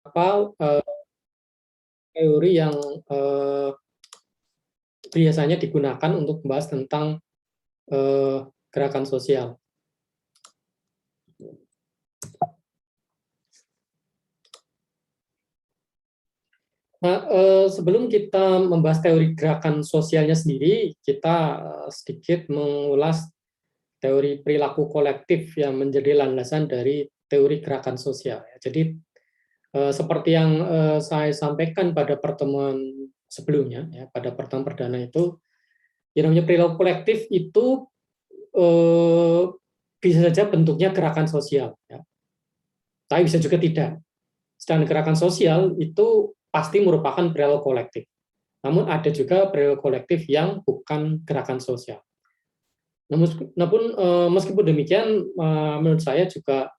apa, teori yang, biasanya digunakan untuk membahas tentang, gerakan sosial. Nah, sebelum kita membahas teori gerakan sosialnya sendiri, kita, sedikit mengulas teori perilaku kolektif yang menjadi landasan dari teori gerakan sosial ya. Jadi, seperti yang, saya sampaikan pada pertemuan sebelumnya ya, pada pertemuan perdana itu, yang namanya perilaku kolektif itu, eee, bisa saja bentuknya gerakan sosial ya, tapi bisa juga tidak. Sedangkan gerakan sosial itu pasti merupakan perilaku kolektif. Namun ada juga perilaku kolektif yang bukan gerakan sosial. Namun, meskipun demikian, menurut saya juga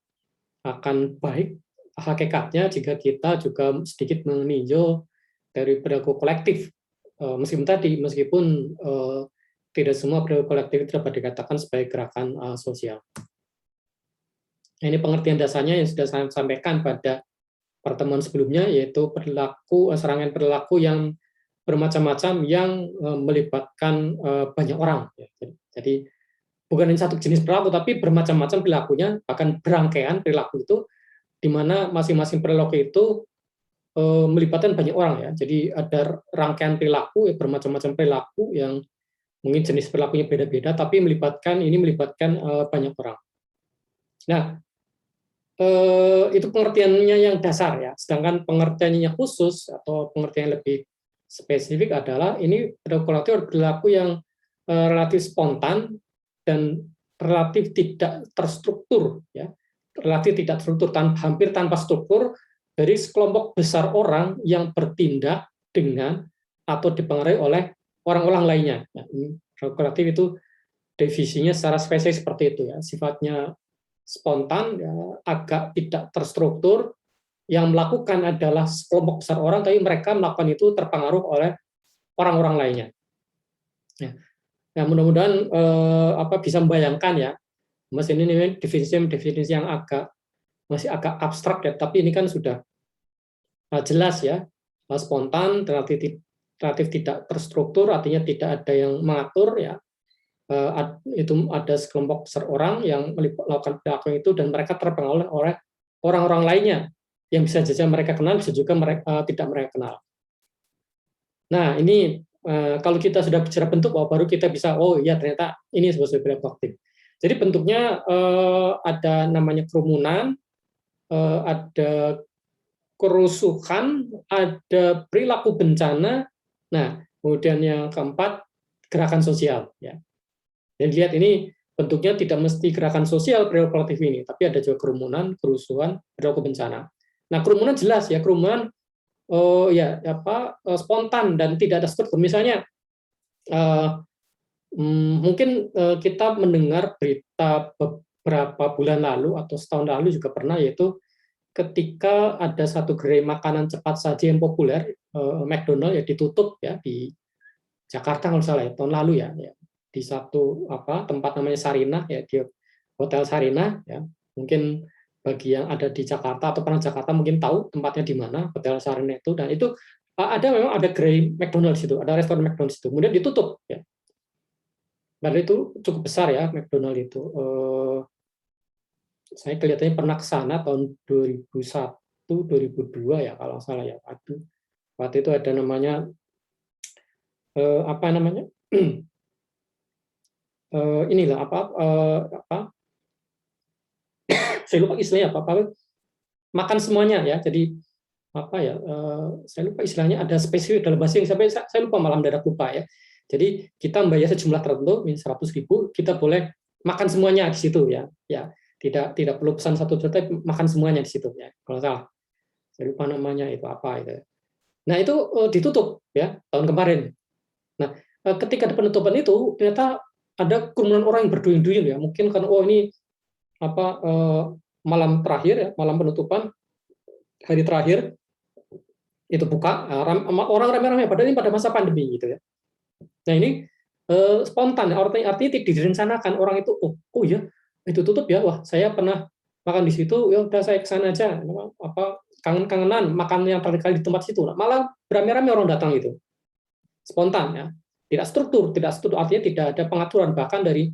akan baik hakikatnya jika kita juga sedikit meninjau dari perilaku kolektif. Meskipun tidak semua perilaku kolektif itu dapat dikatakan sebagai gerakan sosial. Nah, ini pengertian dasarnya yang sudah saya sampaikan pada pertemuan sebelumnya, yaitu serangan perilaku yang bermacam-macam yang melibatkan banyak orang. Ya. Jadi bukan hanya satu jenis perilaku, tapi bermacam-macam perilakunya, bahkan berangkaian perilaku itu, di mana masing-masing perilaku itu melibatkan banyak orang ya. Jadi ada rangkaian perilaku, ya, bermacam-macam perilaku yang mungkin jenis perilakunya beda-beda, tapi melibatkan banyak orang. Nah, itu pengertiannya yang dasar ya. Sedangkan pengertiannya khusus atau pengertian yang lebih spesifik adalah ini perilaku yang relatif spontan dan relatif tidak terstruktur ya. Relatif tidak terstruktur, hampir tanpa struktur dari sekelompok besar orang yang bertindak dengan atau dipengaruhi oleh orang-orang lainnya. Nah, ini kolektif itu definisinya secara spesifik seperti itu ya, sifatnya spontan, ya, agak tidak terstruktur, yang melakukan adalah sekelompok besar orang, tapi mereka melakukan itu terpengaruh oleh orang-orang lainnya. Ya, ya mudah-mudahan bisa membayangkan ya, Mas, ini definisi yang masih agak abstrak ya, tapi ini kan sudah jelas ya, spontan, relatif tidak terstruktur, artinya tidak ada yang mengatur ya. Itu ada sekelompok besar orang yang melakukan perilaku itu dan mereka terpengaruh oleh orang-orang lainnya yang bisa saja mereka kenal, bisa juga tidak mereka kenal. Nah, ini kalau kita sudah bicara bentuk, baru kita bisa, oh iya ternyata ini sebagai perilaku aktif. Jadi bentuknya ada namanya kerumunan, ada kerusuhan, ada perilaku bencana. Nah, kemudian yang keempat gerakan sosial ya. Dan lihat ini bentuknya tidak mesti gerakan sosial perilaku kolektif ini, tapi ada juga kerumunan, kerusuhan, perilaku bencana. Nah, kerumunan jelas ya, kerumunan spontan dan tidak ada struktur. Misalnya mungkin kita mendengar berita beberapa bulan lalu atau setahun lalu juga pernah, yaitu ketika ada satu gerai makanan cepat saji yang populer, McDonald ya ditutup ya di Jakarta kalau salah ya, tahun lalu ya, di satu tempat namanya Sarinah ya, di Hotel Sarinah ya. Mungkin bagi yang ada di Jakarta atau pernah Jakarta mungkin tahu tempatnya di mana Hotel Sarinah itu, dan itu memang ada gerai McDonald situ, ada restoran McDonald situ, kemudian ditutup ya. Dan itu cukup besar ya McDonald itu. Saya kelihatannya pernah ke sana tahun 2001, 2002 ya kalau salah ya. Waktu itu ada namanya inilah saya lupa istilahnya makan semuanya ya. Jadi saya lupa istilahnya, ada spesifik dalam bahasa Inggris, saya lupa, malam mendadak lupa ya. Jadi kita membayar sejumlah tertentu, 100.000, kita boleh makan semuanya di situ ya. Ya, tidak perlu pesan satu, tapi makan semuanya di situ ya. Kalau salah, saya lupa namanya itu apa itu. Nah, itu ditutup ya tahun kemarin. Nah, ketika ada penutupan itu, ternyata ada kerumunan orang yang berduyun-duyun ya. Mungkin kan ini malam terakhir ya, malam penutupan, hari terakhir itu buka, orang ramai-ramai, padahal ini pada masa pandemi gitu ya. Nah, ini spontan, artinya tidak direncanakan. Orang itu, oh ya, itu tutup ya, wah saya pernah makan di situ, ya udah saya kesana aja, kangen-kangenan makan yang terakhir kali di tempat situ, malah beramai-ramai orang datang itu, spontan ya, tidak struktur artinya tidak ada pengaturan, bahkan dari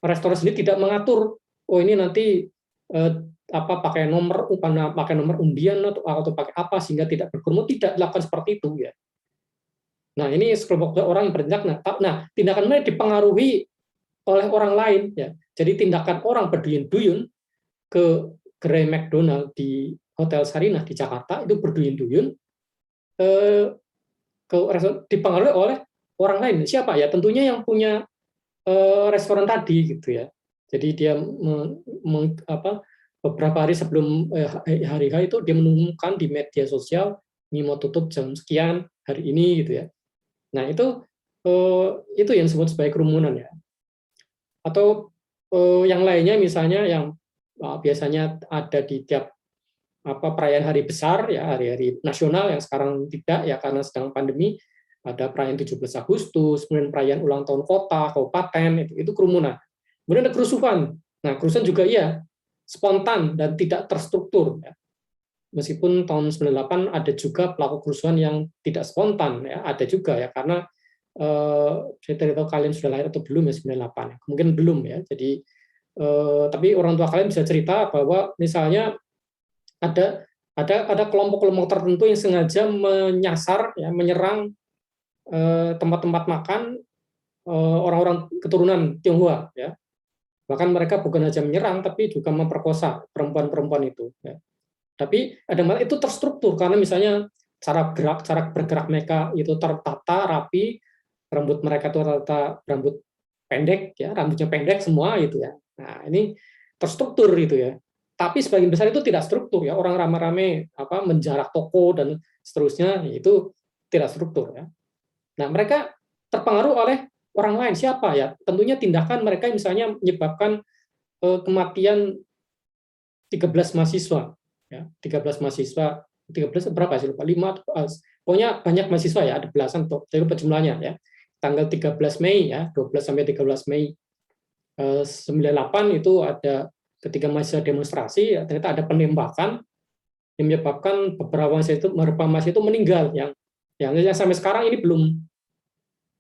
restoran sendiri tidak mengatur, oh ini nanti pakai nomor undian atau pakai apa sehingga tidak berkerumun, tidak dilakukan seperti itu ya. Nah ini sekelompok orang yang bertindak, nah tindakan mereka dipengaruhi oleh orang lain ya. Jadi tindakan orang berduyun-duyun ke gerai McDonald di Hotel Sarinah di Jakarta itu berduyun-duyun dipengaruhi oleh orang lain. Siapa ya? Tentunya yang punya restoran tadi gitu ya. Jadi dia beberapa hari sebelum hari H itu dia menemukan di media sosial ini mau tutup jam sekian hari ini gitu ya. Nah itu yang disebut sebagai kerumunan ya. Atau yang lainnya misalnya yang biasanya ada di tiap perayaan hari besar ya, hari-hari nasional yang sekarang tidak ya karena sedang pandemi, ada perayaan 17 Agustus, kemudian perayaan ulang tahun kota, kabupaten, itu kerumunan. Kemudian ada kerusuhan. Nah, kerusuhan juga iya spontan dan tidak terstruktur ya. Meskipun tahun 98 ada juga pelaku kerusuhan yang tidak spontan ya, ada juga ya karena saya tidak tahu kalian sudah lahir atau belum ya 98 ya. Mungkin belum ya. Jadi tapi orang tua kalian bisa cerita bahwa misalnya ada kelompok-kelompok tertentu yang sengaja menyasar ya, menyerang tempat-tempat makan orang-orang keturunan Tionghoa ya. Bahkan mereka bukan saja menyerang tapi juga memperkosa perempuan-perempuan itu ya. Tapi ada itu terstruktur karena misalnya cara bergerak mereka itu tertata rapi, rambut mereka itu rata rambut pendek ya, rambutnya pendek semua itu ya. Nah, ini terstruktur itu ya. Tapi sebagian besar itu tidak struktur ya, orang ramai-ramai menjarak toko dan seterusnya itu tidak struktur ya. Nah, mereka terpengaruh oleh orang lain siapa ya? Tentunya tindakan mereka misalnya menyebabkan kematian 13 mahasiswa ya, 13 mahasiswa, 13 berapa sih lupa, 5 pokoknya banyak mahasiswa ya, ada belasan saya lupa jumlahnya ya. Tanggal 13 Mei ya, 12 sampai 13 Mei 98 itu ada ketika mahasiswa demonstrasi ya, ternyata ada penembakan yang menyebabkan beberapa mahasiswa itu meninggal yang sampai sekarang ini belum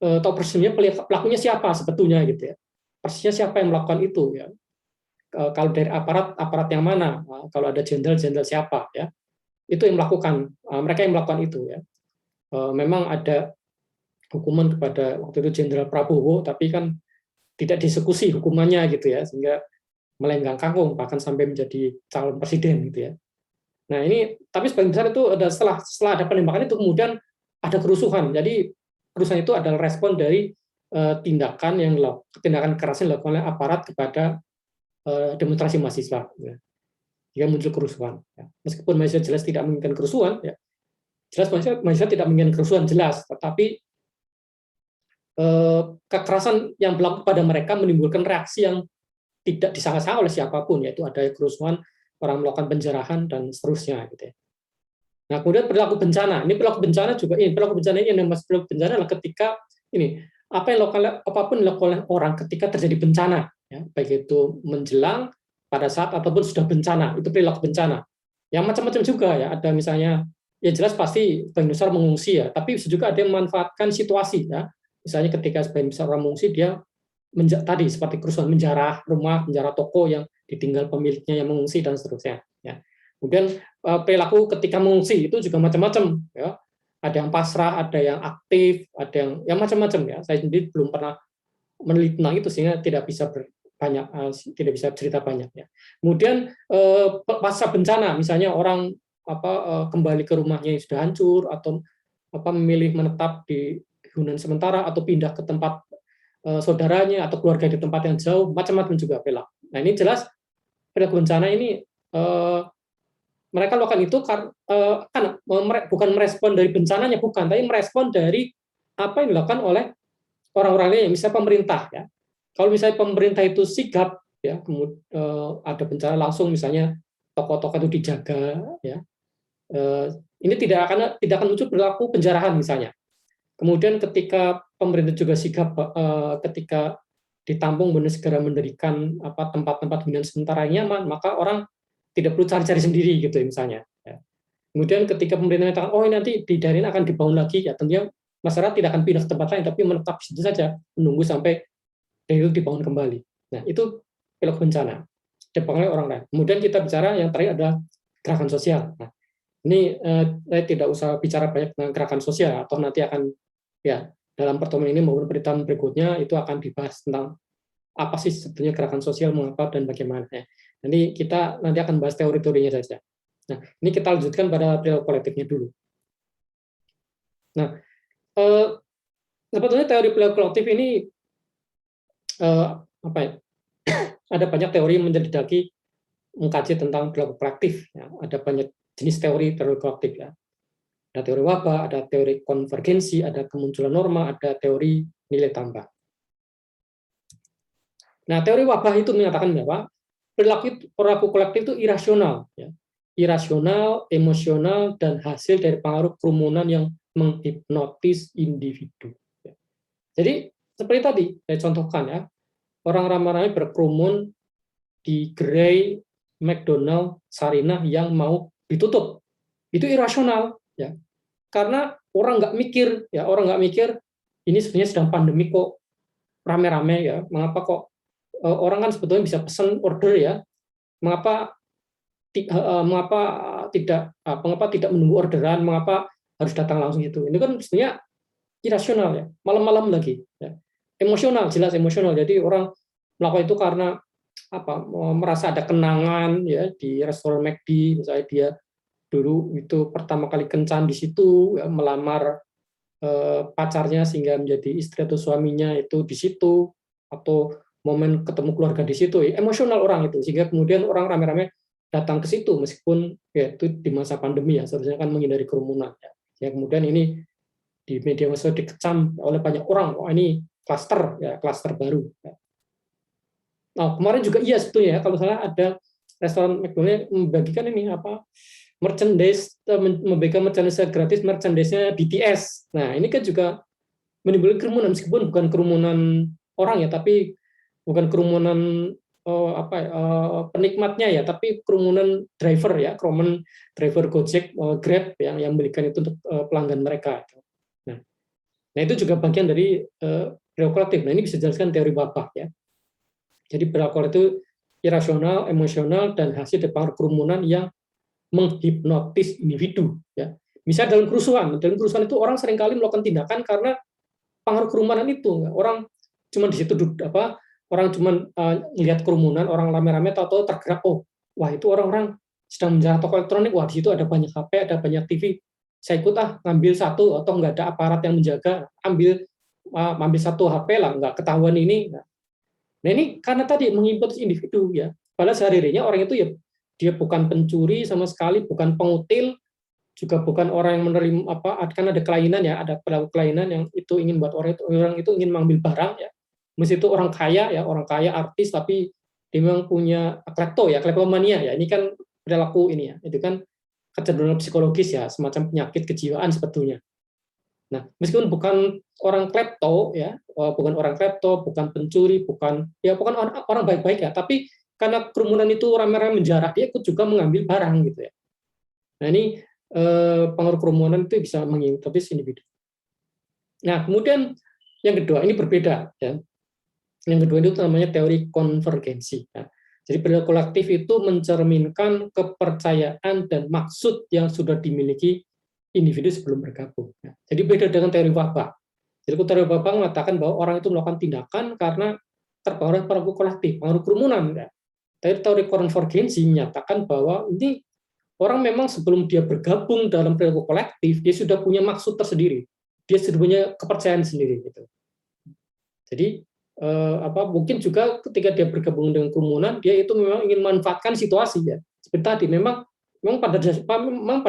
tahu persisnya pelakunya siapa sebetulnya gitu ya. Persisnya siapa yang melakukan itu ya. Kalau dari aparat yang mana, kalau ada jenderal siapa ya. Itu yang melakukan, mereka yang melakukan itu ya. Memang ada hukuman kepada waktu itu Jenderal Prabowo tapi kan tidak dieksekusi hukumannya gitu ya, sehingga melenggang kangkung bahkan sampai menjadi calon presiden gitu ya. Nah ini tapi sebagian besar itu ada setelah ada penembakan itu kemudian ada kerusuhan. Jadi kerusuhan itu adalah respon dari tindakan keras yang dilakukan oleh aparat kepada demonstrasi mahasiswa. Ya. Jika muncul kerusuhan. Ya. Meskipun mahasiswa jelas tidak menginginkan kerusuhan, ya, jelas mahasiswa tidak menginginkan kerusuhan jelas, tetapi kekerasan yang berlaku pada mereka menimbulkan reaksi yang tidak disangka-sangka oleh siapapun, yaitu ada kerusuhan, orang melakukan penjarahan dan seterusnya gitu ya. Nah, kemudian perilaku bencana. Ini perilaku bencana juga perilaku bencana ini yang masuk perilaku bencana adalah ketika ini apapun dilakukan oleh orang ketika terjadi bencana ya, baik itu menjelang, pada saat ataupun sudah bencana, itu perilaku bencana. Yang macam-macam juga ya, ada misalnya ya jelas pasti sebagian besar mengungsi ya, tapi juga ada yang memanfaatkan situasi ya. Misalnya ketika sebagian besar orang mengungsi dia tadi seperti kerusuhan menjarah rumah, menjarah toko yang ditinggal pemiliknya yang mengungsi dan seterusnya. Ya. Kemudian perilaku ketika mengungsi itu juga macam-macam. Ya. Ada yang pasrah, ada yang aktif, ada yang macam-macam ya. Saya sendiri belum pernah meneliti tentang itu sehingga tidak bisa tidak bisa cerita banyak ya. Kemudian pasca bencana, misalnya orang kembali ke rumahnya yang sudah hancur atau memilih menetap di hunian sementara atau pindah ke tempat saudaranya atau keluarga di tempat yang jauh, macam-macam juga perilaku. Nah ini jelas perilaku bencana ini mereka lakukan itu kan bukan merespon dari bencananya, bukan, tapi merespon dari apa yang dilakukan oleh orang-orang lain, misalnya pemerintah ya. Kalau misalnya pemerintah itu sigap ya, kemudian ada bencana langsung misalnya toko-toko itu dijaga ya. Ini tidak akan muncul perilaku penjarahan misalnya. Kemudian ketika pemerintah juga sigap ketika ditampung benar segera mendirikan tempat-tempat hunian sementara yang nyaman, maka orang tidak perlu cari-cari sendiri gitu misalnya. Ya. Kemudian ketika pemerintah mengatakan, oh ini nanti di daerah ini akan dibangun lagi, ya tentunya masyarakat tidak akan pindah ke tempat lain, tapi menetap di situ saja, menunggu sampai daerah itu dibangun kembali. Nah, itu perilaku bencana, dipengaruhi orang lain. Kemudian kita bicara yang terakhir adalah gerakan sosial. Nah, ini saya tidak usah bicara banyak tentang gerakan sosial, atau nanti akan, ya, dalam pertemuan ini maupun pertemuan berikutnya itu akan dibahas tentang apa sih sebetulnya gerakan sosial, mengapa dan bagaimana. Ya. Nanti kita akan bahas teori-teorinya saja. Nah, ini kita lanjutkan pada perilaku kolektifnya dulu. Nah, sebetulnya teori perilaku kolektif ini apa ya? Ada banyak teori yang menjadi mengkaji tentang perilaku kolektif. Ya. Ada banyak jenis teori perilaku kolektif. Ya. Ada teori wabah, ada teori konvergensi, ada kemunculan norma, ada teori nilai tambah. Nah, teori wabah itu menyatakan bahwa perilaku kolektif itu irasional, ya. Irasional, emosional, dan hasil dari pengaruh kerumunan yang menghipnotis individu. Ya. Jadi seperti tadi saya contohkan, ya, orang ramai-ramai berkerumun di gerai McDonald, Sarinah yang mau ditutup. Itu irasional, ya. Karena orang nggak mikir, ya, orang nggak mikir ini sebenarnya sedang pandemi kok rame-rame, ya. Mengapa kok orang kan sebetulnya bisa pesan order, ya. Mengapa mengapa tidak menunggu orderan, mengapa harus datang langsung itu. Ini kan sebenarnya irasional, ya. Malam-malam lagi, ya. Emosional, jelas emosional. Jadi orang melakukan itu karena merasa ada kenangan, ya, di restoran McD, misalnya dia dulu itu pertama kali kencan di situ, ya, melamar pacarnya sehingga menjadi istri atau suaminya itu di situ, atau momen ketemu keluarga di situ, ya, emosional orang itu, sehingga kemudian orang rame-rame datang ke situ meskipun, ya, itu di masa pandemi, ya, seharusnya kan menghindari kerumunan, ya. Ya, kemudian ini di media sosial dikecam oleh banyak orang, oh ini klaster, ya, klaster baru. Ya. Nah, kemarin juga iya sebetulnya, ya, kalau salah ada restoran McDonald membagikan ini merchandise, membagikan merchandise gratis, merchandise-nya BTS. Nah, ini kan juga menimbulkan kerumunan, meskipun bukan kerumunan orang, ya, tapi bukan kerumunan penikmatnya, ya, tapi kerumunan driver, ya, kerumunan driver Gojek, Grab yang membelikan itu untuk pelanggan mereka. Nah, itu juga bagian dari perilaku kolektif. Nah, ini bisa dijelaskan teori wabah, ya. Jadi perilaku itu irasional, emosional, dan hasil dari pengaruh kerumunan yang menghipnotis individu. Ya. Misalnya dalam kerusuhan itu orang seringkali melakukan tindakan karena pengaruh kerumunan itu. Orang cuma di situ orang cuma melihat kerumunan, orang rame-rame, tahu-tahu tergerak, oh, wah itu orang-orang sedang menjaga toko elektronik, wah di situ ada banyak HP, ada banyak TV, saya ikut ngambil satu, atau nggak ada aparat yang menjaga, ambil satu HP lah, nggak ketahuan ini. Nah, ini karena tadi menghipnotis individu, ya. Padahal sehari-harinya orang itu, ya, dia bukan pencuri sama sekali, bukan pengutil, juga bukan orang yang menerima kan ada kelainan, ya, ada perilaku kelainan yang itu ingin buat orang itu ingin mengambil barang, ya. Mesti itu orang kaya, ya, orang kaya artis, tapi dia memang punya kleptomania, ya. Ini kan perilaku ini, ya. Itu kan kecenderungan psikologis, ya, semacam penyakit kejiwaan sebetulnya. Nah, meskipun bukan orang klepto, ya, bukan orang klepto, bukan pencuri, bukan orang baik-baik, ya, tapi karena kerumunan itu ramai-ramai menjarah, dia ikut juga mengambil barang, gitu, ya. Nah, ini pengaruh kerumunan itu bisa menghipnotis individu. Nah, kemudian yang kedua, ini berbeda, ya. Yang kedua itu namanya teori konvergensi. Ya. Jadi perilaku kolektif itu mencerminkan kepercayaan dan maksud yang sudah dimiliki individu sebelum bergabung. Ya. Jadi beda dengan teori wabah. Jadi teori wabah mengatakan bahwa orang itu melakukan tindakan karena terpengaruh perilaku kolektif, pengaruh kerumunan. Ya. Tapi teori konvergensi menyatakan bahwa ini orang memang sebelum dia bergabung dalam perilaku kolektif, dia sudah punya maksud tersendiri, dia sudah punya kepercayaan sendiri. Gitu. Jadi mungkin juga ketika dia bergabung dengan kerumunan, dia itu memang ingin memanfaatkan situasi, ya. Seperti tadi, memang pada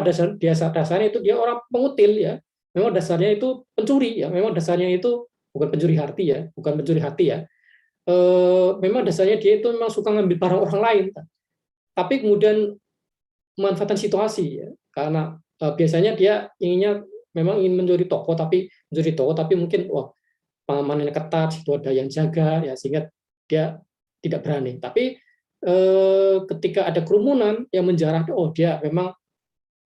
dasarnya itu dia orang pengutil, ya. Memang dasarnya itu pencuri, ya. Memang dasarnya itu bukan pencuri hati, ya, bukan pencuri hati, ya. Memang dasarnya dia itu memang suka ngambil barang orang lain, tapi kemudian memanfaatkan situasi, ya. Karena biasanya dia memang ingin mencuri toko, tapi mungkin pengamanannya ketat, situ ada yang jaga, ya, sehingga dia tidak berani. Tapi ketika ada kerumunan yang menjarah, oh dia memang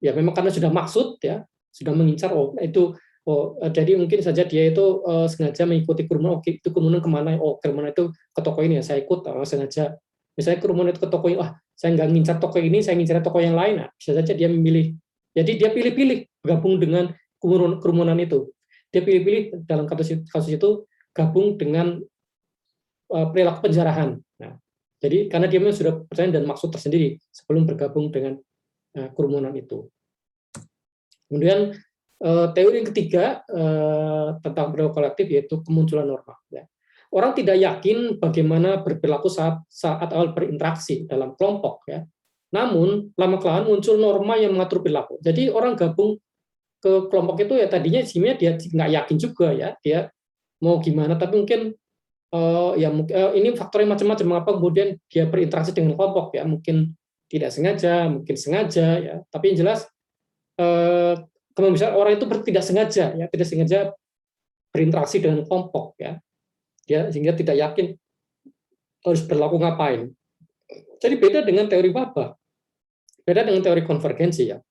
ya memang karena sudah maksud ya, sudah mengincar, jadi mungkin saja dia itu sengaja mengikuti kerumunan. Oke, itu kerumunan kemana? Oh, kerumunan itu ke toko ini ya, saya ikut. Sengaja misalnya kerumunan itu ke toko ini, saya nggak ngincar toko ini, saya ngincar toko yang lain. Nah, bisa saja dia memilih, jadi dia pilih-pilih gabung dengan kerumunan itu. Dia pilih-pilih dalam kasus itu gabung dengan perilaku penjarahan. Nah, jadi karena dia memang sudah percaya dan maksud tersendiri sebelum bergabung dengan kerumunan itu. Kemudian teori yang ketiga tentang perilaku kolektif yaitu kemunculan norma. Ya. Orang tidak yakin bagaimana berperilaku saat awal berinteraksi dalam kelompok. Ya. Namun lama-kelamaan muncul norma yang mengatur perilaku. Jadi orang gabung ke kelompok itu ya tadinya sebenarnya dia nggak yakin juga ya dia mau gimana, tapi mungkin ini faktornya macam-macam mengapa kemudian dia berinteraksi dengan kelompok ya, mungkin tidak sengaja, mungkin sengaja ya, tapi yang jelas kalau misalnya orang itu tidak sengaja ya, tidak sengaja berinteraksi dengan kelompok ya, dia sehingga tidak yakin harus berlaku ngapain. Jadi beda dengan teori wabah, beda dengan teori konvergensi ya.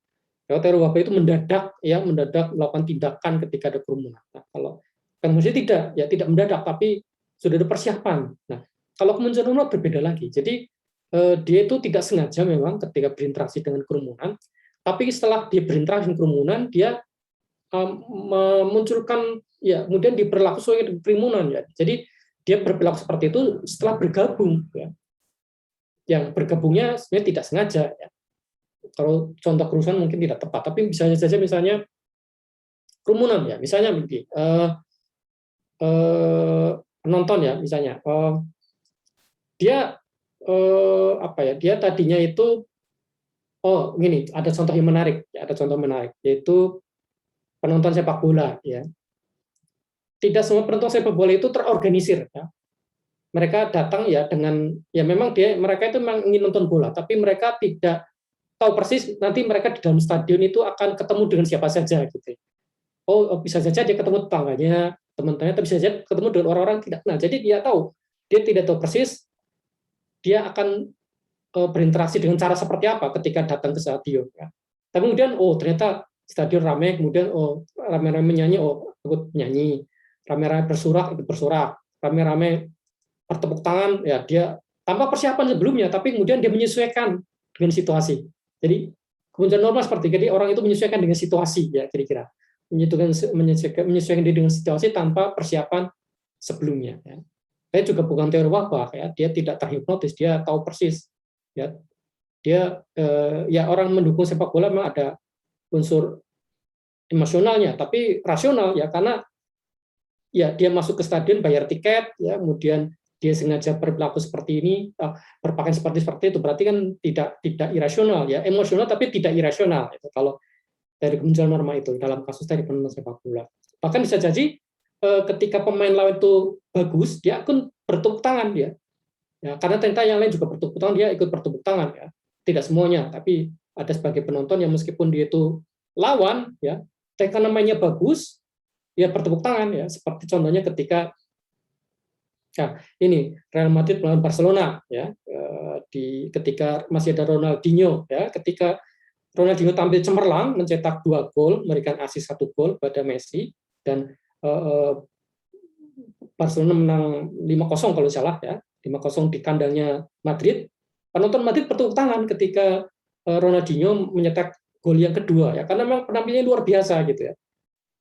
Kalau teori wabah itu mendadak melakukan tindakan ketika ada kerumunan. Nah, kalau konvergensi tidak mendadak, tapi sudah ada persiapan. Nah, kalau kemunculan norma berbeda lagi. Jadi dia itu tidak sengaja memang ketika berinteraksi dengan kerumunan, tapi setelah dia berinteraksi dengan kerumunan, dia memunculkan ya, kemudian diberlaku sesuai dengan kerumunan ya. Jadi dia berperilaku seperti itu setelah bergabung ya. Yang bergabungnya sebenarnya tidak sengaja ya. Kalau contoh kerusuhan mungkin tidak tepat, tapi bisa saja misalnya kerumunan ya, misalnya begini, penonton ya misalnya, dia dia tadinya itu gini, ada contoh yang menarik, yaitu penonton sepak bola ya. Tidak semua penonton sepak bola itu terorganisir ya. Mereka datang ya dengan ya memang mereka itu memang ingin nonton bola, tapi mereka tidak tahu persis nanti mereka di dalam stadion itu akan ketemu dengan siapa saja gitu. Bisa saja dia ketemu tetangganya, teman-temannya, tapi bisa saja ketemu dengan orang-orang tidak kenal. Jadi dia tidak tahu persis dia akan berinteraksi dengan cara seperti apa ketika datang ke stadion. Ya. Tapi kemudian ternyata stadion ramai, kemudian ramai-ramai nyanyi, ikut nyanyi, ramai-ramai bersorak, ikut bersorak, ramai-ramai bertepuk tangan, ya dia tanpa persiapan sebelumnya, tapi kemudian dia menyesuaikan dengan situasi. Jadi kemunculan norma seperti jadi orang itu menyesuaikan dengan situasi ya kira-kira, menyesuaikan diri dengan situasi tanpa persiapan sebelumnya. Ya. Saya juga bukan teori wabah ya, dia tidak terhipnotis, dia tahu persis. Ya, dia ya orang mendukung sepak bola memang ada unsur emosionalnya, tapi rasional ya karena ya dia masuk ke stadion bayar tiket, ya kemudian dia sengaja berperilaku seperti ini, berpakaian seperti itu, berarti kan tidak irasional ya, emosional tapi tidak irasional. Itu kalau dari kemunculan norma itu dalam kasus dari penonton sepak bola. Bahkan bisa jadi ketika pemain lawan itu bagus, dia akan bertepuk tangan dia. Ya, karena ternyata yang lain juga bertepuk tangan, dia ikut bertepuk tangan ya. Tidak semuanya, tapi ada sebagai penonton yang meskipun dia itu lawan ya, tapi karena mainnya bagus, ya bertepuk tangan ya. Seperti contohnya ketika ini Real Madrid melawan Barcelona ya, ketika masih ada Ronaldinho ya, ketika Ronaldinho tampil cemerlang mencetak 2 gol, memberikan assist 1 gol pada Messi dan Barcelona menang 5-0 kalau salah ya, 5-0 di kandangnya Madrid. Penonton Madrid bertepuk tangan ketika Ronaldinho mencetak gol yang kedua ya, karena memang penampilannya luar biasa gitu ya.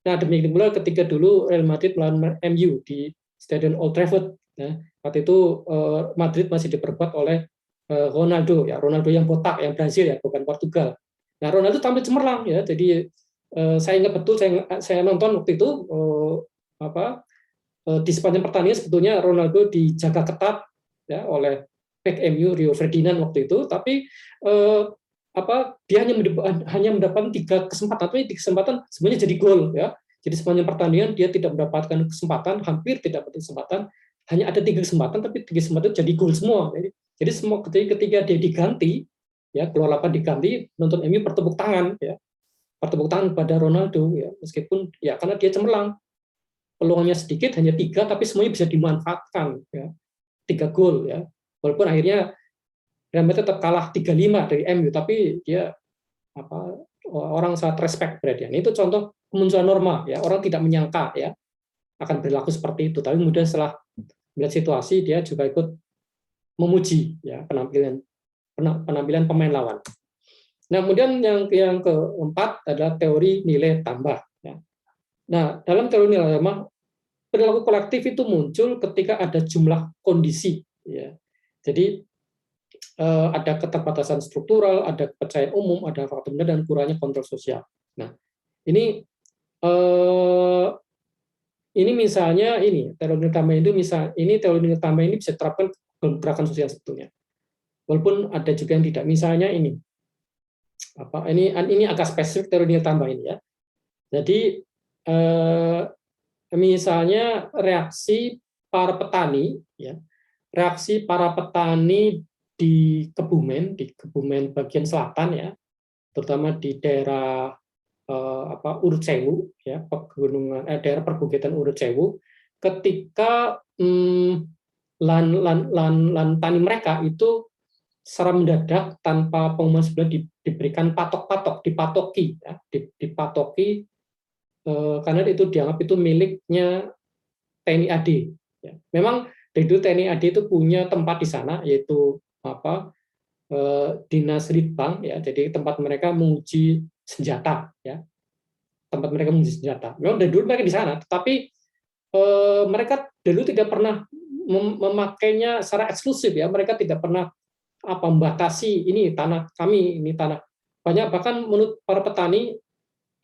Nah, demikian pula ketika dulu Real Madrid melawan MU di Stadion Old Trafford ya, waktu itu Madrid masih diperkuat oleh Ronaldo yang botak, yang Brazil ya, bukan Portugal. Nah, Ronaldo tampil cemerlang ya, jadi saya ingat betul, saya nonton waktu itu di sepanjang pertandingan sebetulnya Ronaldo dijaga ketat ya oleh back MU Rio Ferdinand waktu itu, tapi dia hanya mendapatkan 3 kesempatan, tapi di kesempatan sebenarnya jadi gol ya. Jadi sepanjang pertandingan dia tidak mendapatkan kesempatan, hampir tidak mendapatkan kesempatan, hanya ada 3 kesempatan, tapi 3 kesempatan jadi gol semua. Jadi semua ketika dia diganti, ya keluar lapangan diganti, nonton MU bertepuk tangan, ya bertepuk tangan pada Ronaldo, ya meskipun ya karena dia cemerlang, peluangnya sedikit, hanya 3, tapi semuanya bisa dimanfaatkan, ya 3 gol, ya walaupun akhirnya Real Madrid tetap kalah 3-5 dari MU, tapi dia orang sangat respect berarti. Ini itu contoh kemunculan norma ya, orang tidak menyangka ya akan berlaku seperti itu, tapi kemudian setelah melihat situasi dia juga ikut memuji ya penampilan pemain lawan. Nah, kemudian yang keempat adalah teori nilai tambah ya. Nah, dalam teori nilai tambah perilaku kolektif itu muncul ketika ada jumlah kondisi ya. Jadi ada keterbatasan struktural, ada kepercayaan umum, ada faktor benar dan kurangnya kontrol sosial. Nah, ini misalnya teori nilai tambah teori nilai tambah ini bisa diterapkan ke gerakan sosial sebetulnya. Walaupun ada juga yang tidak. Misalnya ini agak spesifik teori nilai tambah ini ya. Jadi misalnya reaksi para petani ya. Reaksi para petani di Kebumen bagian selatan ya, terutama di daerah Urut Sewu ya, daerah perbukitan Urut Sewu, ketika lan tani mereka itu secara mendadak tanpa pengumuman sebelumnya diberikan dipatoki ya, dipatoki karena itu dianggap itu miliknya TNI AD ya. Memang dari dulu TNI AD itu punya tempat di sana, yaitu Dinas Litbang ya, jadi tempat mereka menguji senjata ya, memang dari dulu mereka di sana, tetapi mereka dulu tidak pernah memakainya secara eksklusif ya, mereka tidak pernah membatasi ini tanah kami, ini tanah banyak, bahkan menurut para petani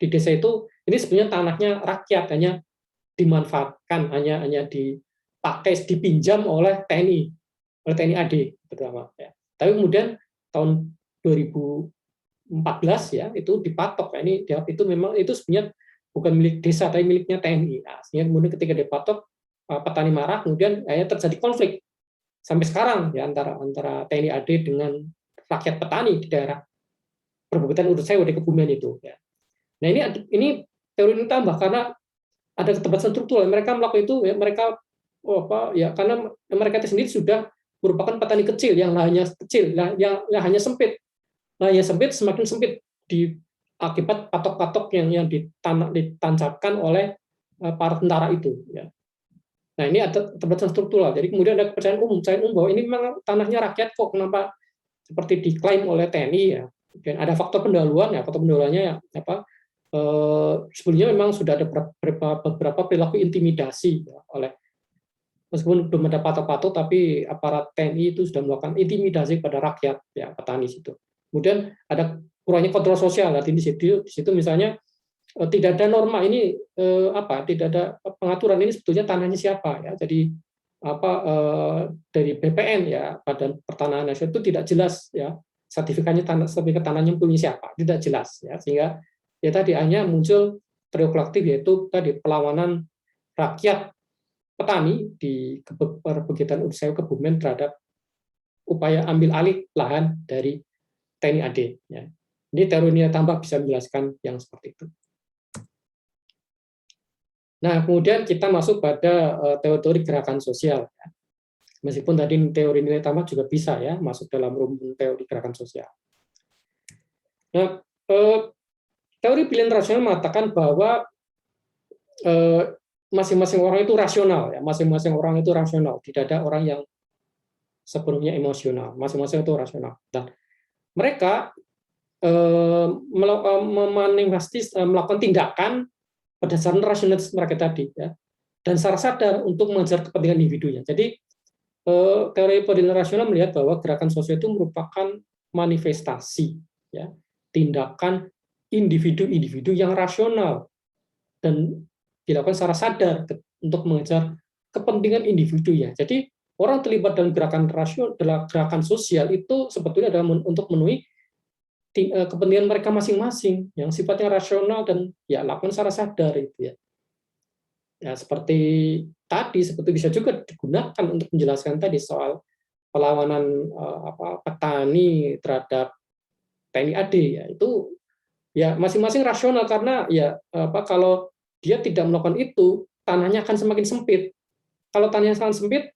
di desa itu ini sebenarnya tanahnya rakyat, hanya dimanfaatkan, hanya dipakai, dipinjam oleh TNI AD terutama ya. Tapi kemudian tahun 2014 ya itu dipatok, ini itu memang itu sebenarnya bukan milik desa tapi miliknya TNI. Nah, sehingga kemudian ketika dipatok petani marah, kemudian terjadi konflik sampai sekarang ya antara TNI AD dengan rakyat petani di daerah perbukitan Urut Sewu di Kebumen itu ya. Nah, ini teori ini tambah karena ada keterbatasan struktural. Mereka melakukan itu ya, mereka karena mereka itu sendiri sudah merupakan petani kecil yang lahannya kecil, yang hanya sempit. Lahannya sempit, semakin sempit akibat patok-patok yang ditancapkan oleh para tentara itu ya. Nah, ini ada keterbatasan struktural. Jadi kemudian ada kepercayaan umum bahwa ini memang tanahnya rakyat kok, kenapa seperti diklaim oleh TNI ya. Dan ada faktor pendahuluan ya, faktor pendahuluannya ya, sebelumnya memang sudah ada beberapa perilaku intimidasi ya, oleh meskipun belum ada patok-patok, tapi aparat TNI itu sudah melakukan intimidasi pada rakyat ya, petani situ. Kemudian ada kurangnya kontrol sosial, artinya di situ misalnya tidak ada norma ini tidak ada pengaturan ini sebetulnya tanahnya siapa ya. Jadi dari BPN ya, Badan Pertanahan Nasional itu tidak jelas ya, sertifikatnya sertifikat tanahnya punya siapa, tidak jelas ya, sehingga ya tadi hanya muncul perilaku kolektif, yaitu tadi perlawanan rakyat petani di perbukitan Urut Sewu Kebumen terhadap upaya ambil alih lahan dari TNI AD ya. Ini teori nilai tambah bisa menjelaskan yang seperti itu. Nah, kemudian kita masuk pada teori gerakan sosial. Meskipun tadi teori nilai tambah juga bisa ya masuk dalam rumpun teori gerakan sosial. Nah, teori pilihan rasional mengatakan bahwa masing-masing orang itu rasional ya, masing-masing orang itu rasional, tidak ada orang yang sepenuhnya emosional, masing-masing itu rasional. Dan mereka melakukan tindakan berdasarkan rasionalitas mereka tadi ya, dan secara sadar untuk mengejar kepentingan individunya. Jadi teori pilihan rasional melihat bahwa gerakan sosial itu merupakan manifestasi ya, tindakan individu-individu yang rasional dan dilakukan secara sadar untuk mengejar kepentingan individu ya. Jadi orang terlibat dalam gerakan sosial itu sebetulnya adalah untuk memenuhi kepentingan mereka masing-masing yang sifatnya rasional dan ya lakukan secara sadar itu ya. Ya seperti tadi bisa juga digunakan untuk menjelaskan tadi soal perlawanan petani terhadap TNI AD ya, itu ya masing-masing rasional karena ya kalau dia tidak melakukan itu tanahnya akan semakin sempit. Kalau tanahnya sangat sempit,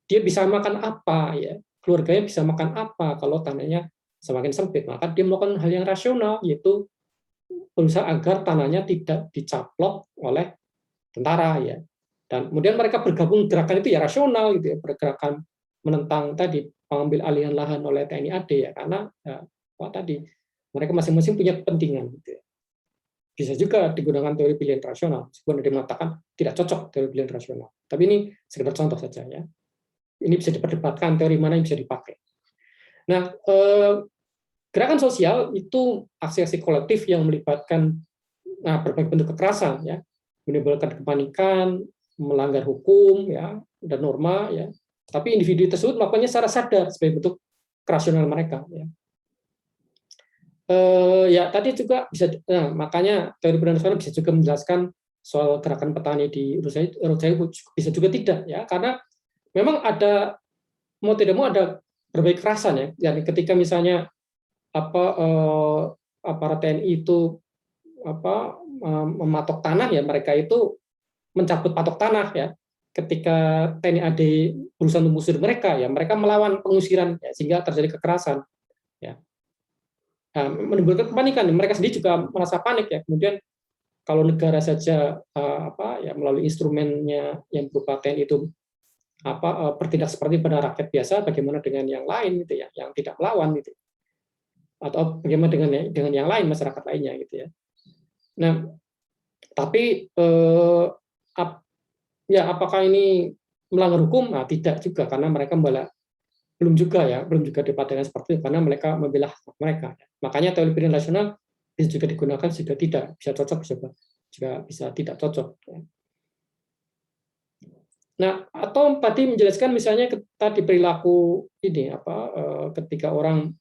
dia bisa makan apa ya? Keluarganya bisa makan apa kalau tanahnya semakin sempit? Maka dia melakukan hal yang rasional, yaitu berusaha agar tanahnya tidak dicaplok oleh tentara ya. Dan kemudian mereka bergabung gerakan itu ya rasional gitu ya, bergerakan menentang tadi pengambil alihan lahan oleh TNI AD ya, karena ya, tadi mereka masing-masing punya kepentingan gitu ya. Bisa juga digunakan teori pilihan rasional, meskipun ada yang mengatakan tidak cocok teori pilihan rasional. Tapi ini sekedar contoh saja ya. Ini bisa diperdebatkan teori mana yang bisa dipakai. Nah, gerakan sosial itu aksi-aksi kolektif yang melibatkan berbagai bentuk kekerasan ya, menimbulkan kepanikan, melanggar hukum ya dan norma ya. Tapi individu tersebut melakukannya secara sadar sebagai bentuk kerasional mereka ya. Ya tadi juga bisa, makanya teori pilihan rasional bisa juga menjelaskan soal gerakan petani di Uruguay bisa juga tidak ya, karena memang ada mau tidak mau ada berbagai kekerasan ya. Yani ketika misalnya aparat TNI itu mematok tanah ya, mereka itu mencabut patok tanah ya. Ketika TNI AD berusaha mengusir mereka ya, mereka melawan pengusiran ya, sehingga terjadi kekerasan ya. Nah, menimbulkan kepanikan, mereka sendiri juga merasa panik ya. Kemudian kalau negara saja melalui instrumennya yang berupa TNI itu bertindak seperti pada rakyat biasa, bagaimana dengan yang lain gitu ya, yang tidak melawan gitu, atau bagaimana dengan yang lain, masyarakat lainnya gitu ya. Nah, tapi apakah ini melanggar hukum? Nah, tidak juga, karena mereka belum juga dipandangkan seperti itu, karena mereka membela hak mereka. Makanya teori pilihan rasional bisa juga digunakan, juga tidak bisa cocok, juga bisa tidak cocok. Nah, atau tadi menjelaskan misalnya tadi perilaku ini ketika orang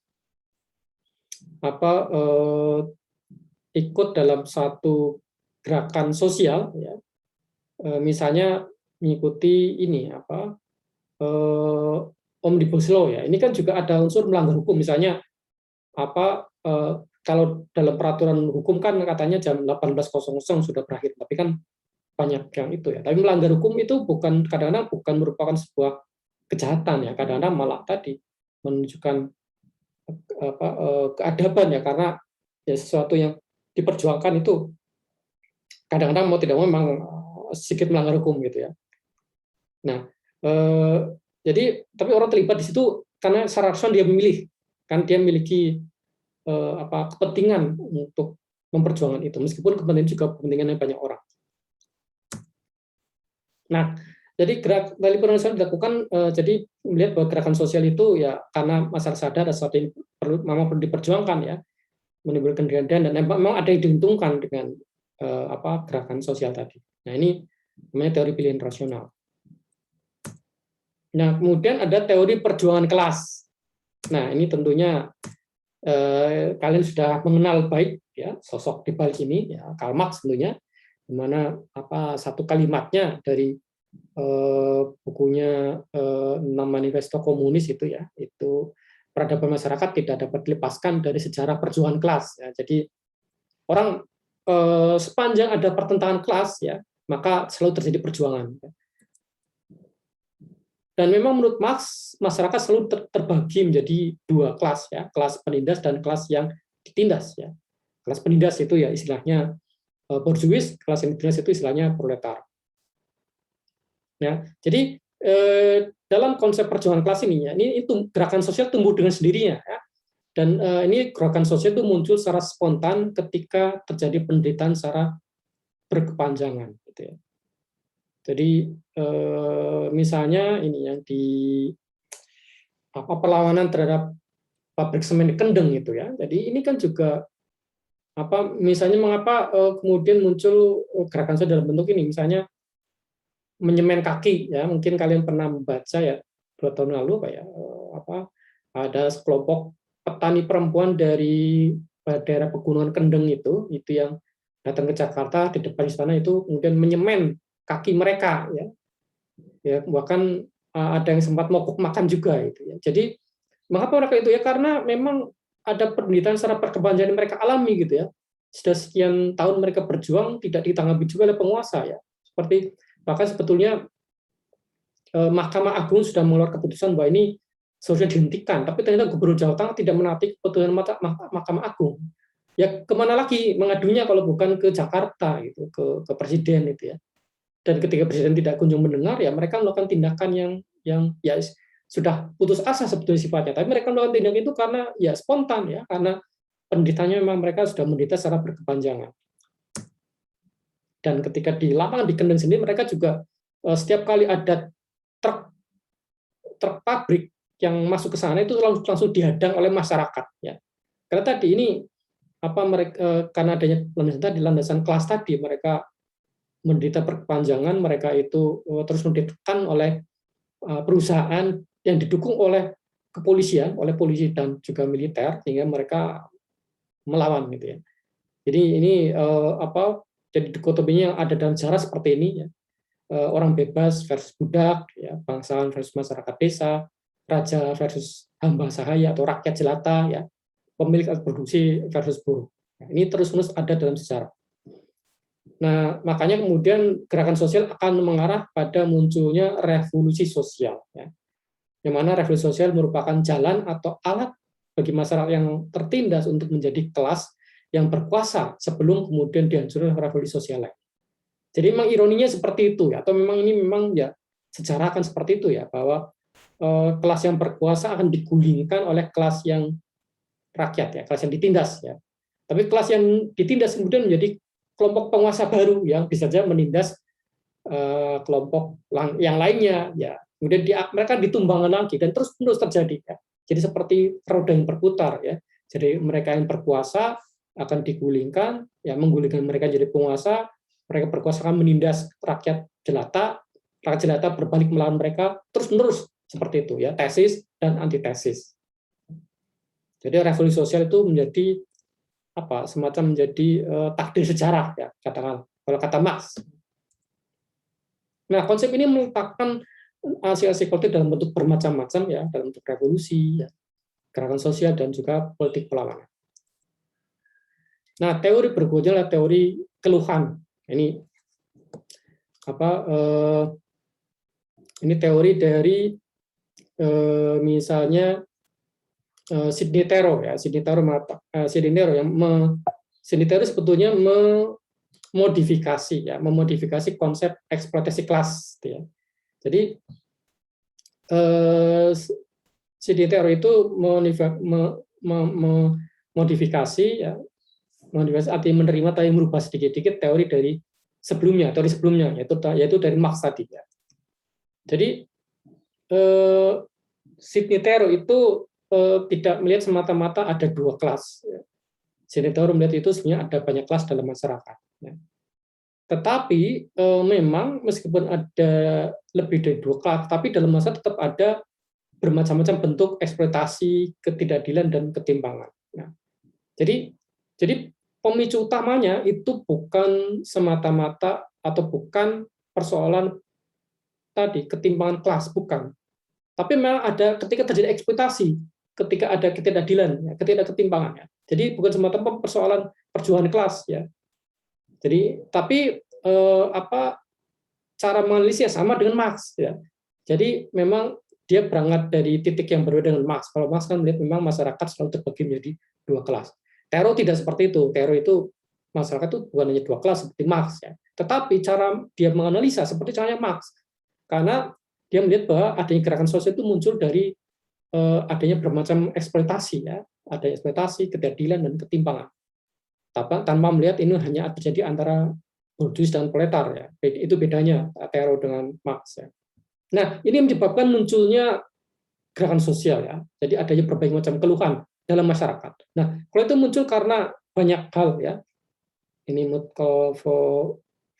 ikut dalam satu gerakan sosial ya, misalnya mengikuti ini omnibus law ya, ini kan juga ada unsur melanggar hukum, misalnya kalau dalam peraturan hukum kan katanya jam 18.00 sudah berakhir, tapi kan banyak yang itu ya. Tapi melanggar hukum itu kadang-kadang bukan merupakan sebuah kejahatan ya, kadang-kadang malah tadi menunjukkan keadaban ya, karena ya sesuatu yang diperjuangkan itu kadang-kadang mau tidak mau memang sedikit melanggar hukum gitu ya. Nah, jadi tapi orang terlibat di situ karena secara rasional dia memilih, kan dia memiliki kepentingan untuk memperjuangkan itu, meskipun kepentingan juga kepentingannya banyak orang. Nah, jadi dari pilihan rasional dilakukan, jadi melihat bahwa gerakan sosial itu ya karena masyarakat sadar ada sesuatu yang memang perlu diperjuangkan ya, menimbulkan keadaan, dan memang ada yang diuntungkan dengan gerakan sosial tadi. Nah, ini namanya teori pilihan rasional. Nah, kemudian ada teori perjuangan kelas. Nah, ini tentunya kalian sudah mengenal baik ya sosok di balik ini ya, Karl Marx tentunya, di mana satu kalimatnya dari bukunya Manifesto Komunis itu ya, itu peradaban masyarakat tidak dapat dilepaskan dari sejarah perjuangan kelas ya. Jadi orang sepanjang ada pertentangan kelas ya, maka selalu terjadi perjuangan. Dan memang menurut Marx, masyarakat selalu terbagi menjadi dua kelas ya, kelas penindas dan kelas yang ditindas ya. Kelas penindas itu ya istilahnya bourgeois, kelas yang ditindas itu istilahnya proletar. Ya, jadi dalam konsep perjuangan kelas ini ya, ini itu gerakan sosial tumbuh dengan sendirinya ya. Dan ini gerakan sosial itu muncul secara spontan ketika terjadi penderitaan secara berkepanjangan gitu ya. Jadi misalnya ini yang di perlawanan terhadap pabrik semen di Kendeng itu ya. Jadi ini kan juga misalnya mengapa kemudian muncul gerakan sosial dalam bentuk ini, misalnya menyemen kaki ya, mungkin kalian pernah membaca ya 2 tahun lalu ada sekelompok petani perempuan dari daerah pegunungan Kendeng itu yang datang ke Jakarta, di depan istana itu kemudian menyemen kaki mereka ya, bahkan ada yang sempat mogok makan juga itu ya. Jadi mengapa mereka itu ya, karena memang ada penderitaan secara berkepanjangan mereka alami gitu ya. Sudah sekian tahun mereka berjuang tidak ditanggapi juga oleh penguasa ya. Seperti bahkan sebetulnya Mahkamah Agung sudah mengeluarkan keputusan bahwa ini seharusnya dihentikan, tapi ternyata Gubernur Jawa Tengah tidak menaati keputusan Mahkamah Agung. ya kemana lagi mengadunya kalau bukan ke Jakarta gitu, ke presiden itu ya. Dan ketika presiden tidak kunjung mendengar, ya mereka melakukan tindakan yang ya sudah putus asa sebetulnya sifatnya, tapi mereka melakukan tindakan itu karena ya spontan ya, karena penderitanya memang mereka sudah menderita secara berkepanjangan. Dan ketika di lapangan di Kendeng sendiri mereka juga setiap kali ada truk truk pabrik yang masuk ke sana itu langsung dihadang oleh masyarakat ya. Karena tadi ini apa mereka karena adanya landasan kelas tadi mereka menderita berkepanjangan, mereka itu terus ditekan oleh perusahaan yang didukung oleh kepolisian, oleh polisi dan juga militer, sehingga mereka melawan gitu ya. Jadi ini apa? Jadi dikotominya yang ada dalam sejarah seperti ini ya. Orang bebas versus budak, ya, bangsawan versus masyarakat desa, raja versus hamba sahaya atau rakyat jelata, ya, pemilik alat produksi versus buruh. Nah, ini terus-menerus ada dalam sejarah. Nah, makanya kemudian gerakan sosial akan mengarah pada munculnya revolusi sosial, ya. Yang mana revolusi sosial merupakan jalan atau alat bagi masyarakat yang tertindas untuk menjadi kelas yang berkuasa sebelum kemudian dihancurkan revolusi sosial lain. Jadi memang ironinya seperti itu ya, atau memang ini memang ya sejarah akan seperti itu ya, bahwa kelas yang berkuasa akan digulingkan oleh kelas yang rakyat ya, kelas yang ditindas ya. Tapi kelas yang ditindas kemudian menjadi kelompok penguasa baru yang bisa saja menindas kelompok yang lainnya ya. Kemudian mereka ditumbangkan lagi dan terus menerus terjadi ya. Jadi seperti roda yang berputar ya. Jadi mereka yang berkuasa akan digulingkan ya, menggulingkan mereka jadi penguasa, mereka berkuasa akan menindas rakyat jelata berbalik melawan mereka terus menerus seperti itu ya, tesis dan antitesis. Jadi revolusi sosial itu menjadi apa semacam menjadi takdir sejarah ya, katakan kalau kata Marx. Nah, konsep ini meletakkan aksi-aksi politik dalam bentuk bermacam-macam ya, dalam bentuk revolusi, ya, gerakan sosial dan juga politik perlawanan. Nah, teori berikutnya adalah teori keluhan. Ini apa? Ini teori dari misalnya Sidney Terro ya, Sidney Terro sebetulnya memodifikasi konsep eksploitasi kelas gitu ya. Jadi Sidney Terro itu modifikasi ya, modifikasi artinya menerima tapi merubah sedikit-sedikit teori sebelumnya yaitu dari Marx tadi ya. Jadi Sidney Terro itu tidak melihat semata-mata ada dua kelas. Sidney Terro melihat itu sebenarnya ada banyak kelas dalam masyarakat. Tetapi memang meskipun ada lebih dari dua kelas, tapi dalam masyarakat tetap ada bermacam-macam bentuk eksploitasi, ketidakadilan dan ketimpangan. Nah, jadi pemicu utamanya itu bukan semata-mata atau bukan persoalan tadi ketimpangan kelas, bukan. Tapi memang ada ketika terjadi eksploitasi, ketika ada ketidakadilan, ya, ketidakketimpangan. Ya. Jadi bukan semata-mata persoalan perjuangan kelas, ya. Jadi tapi cara menganalisisnya sama dengan Marx, ya. Jadi memang dia berangkat dari titik yang berbeda dengan Marx. Kalau Marx kan melihat memang masyarakat selalu terbagi menjadi dua kelas. Terro tidak seperti itu. Terro itu masyarakat itu bukan hanya dua kelas seperti Marx, ya. Tetapi cara dia menganalisa seperti caranya Marx. Karena dia melihat bahwa adanya gerakan sosial itu muncul dari adanya bermacam eksploitasi, ya, ada eksploitasi, ketidakadilan dan ketimpangan. Tanpa melihat ini hanya terjadi antara burjuis dan proletar, ya. Itu bedanya Terro dengan Marx, ya. Nah, ini menyebabkan munculnya gerakan sosial, ya. Jadi adanya berbagai macam keluhan dalam masyarakat. Nah, kalau itu muncul karena banyak hal, ya. Ini Mutko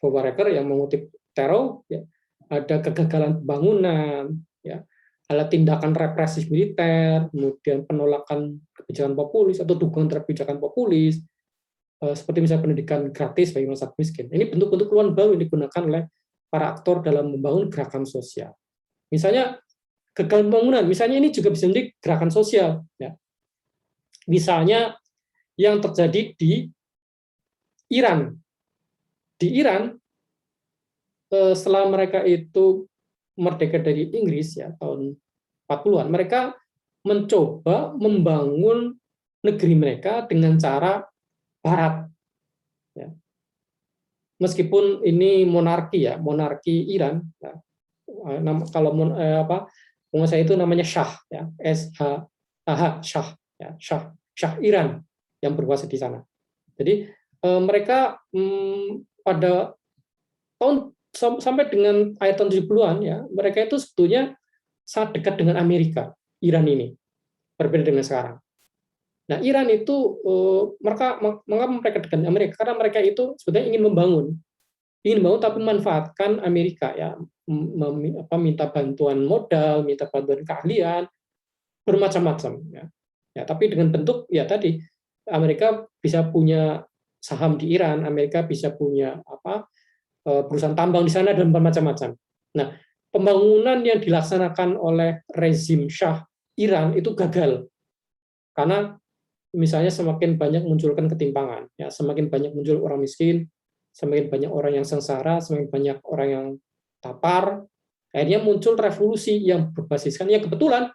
Fobareker yang mengutip Terro, ya. Ada kegagalan pembangunan, ya. Ada tindakan represif militer, kemudian penolakan kebijakan populis atau dukungan terhadap kebijakan populis, seperti misalnya pendidikan gratis bagi masyarakat miskin. Ini bentuk-bentuk keluhan baru yang digunakan oleh para aktor dalam membangun gerakan sosial. Misalnya gagal pembangunan, misalnya ini juga bisa menjadi gerakan sosial. Ya. Misalnya yang terjadi di Iran. Di Iran, setelah mereka itu merdeka dari Inggris ya tahun 40-an, mereka mencoba membangun negeri mereka dengan cara Barat. Ya. Meskipun ini monarki ya, monarki Iran. Ya. Kalau penguasa itu namanya Shah, ya, SHAH, Shah, ya, Shah Iran yang berkuasa di sana. Jadi mereka pada tahun sampai dengan akhir tahun 70-an ya, mereka itu sebetulnya sangat dekat dengan Amerika, Iran ini. Berbeda dengan sekarang. Nah, Iran itu mengapa mereka dekat dengan Amerika? Karena mereka itu sebetulnya ingin membangun tapi memanfaatkan Amerika ya, minta bantuan modal, minta bantuan keahlian, bermacam-macam ya. Ya, tapi dengan bentuk ya tadi Amerika bisa punya saham di Iran, Amerika bisa punya perusahaan tambang di sana dan bermacam-macam. Nah, pembangunan yang dilaksanakan oleh rezim Shah Iran itu gagal karena misalnya semakin banyak munculkan ketimpangan, ya semakin banyak muncul orang miskin, semakin banyak orang yang sengsara, semakin banyak orang yang tapar, akhirnya muncul revolusi yang kebetulan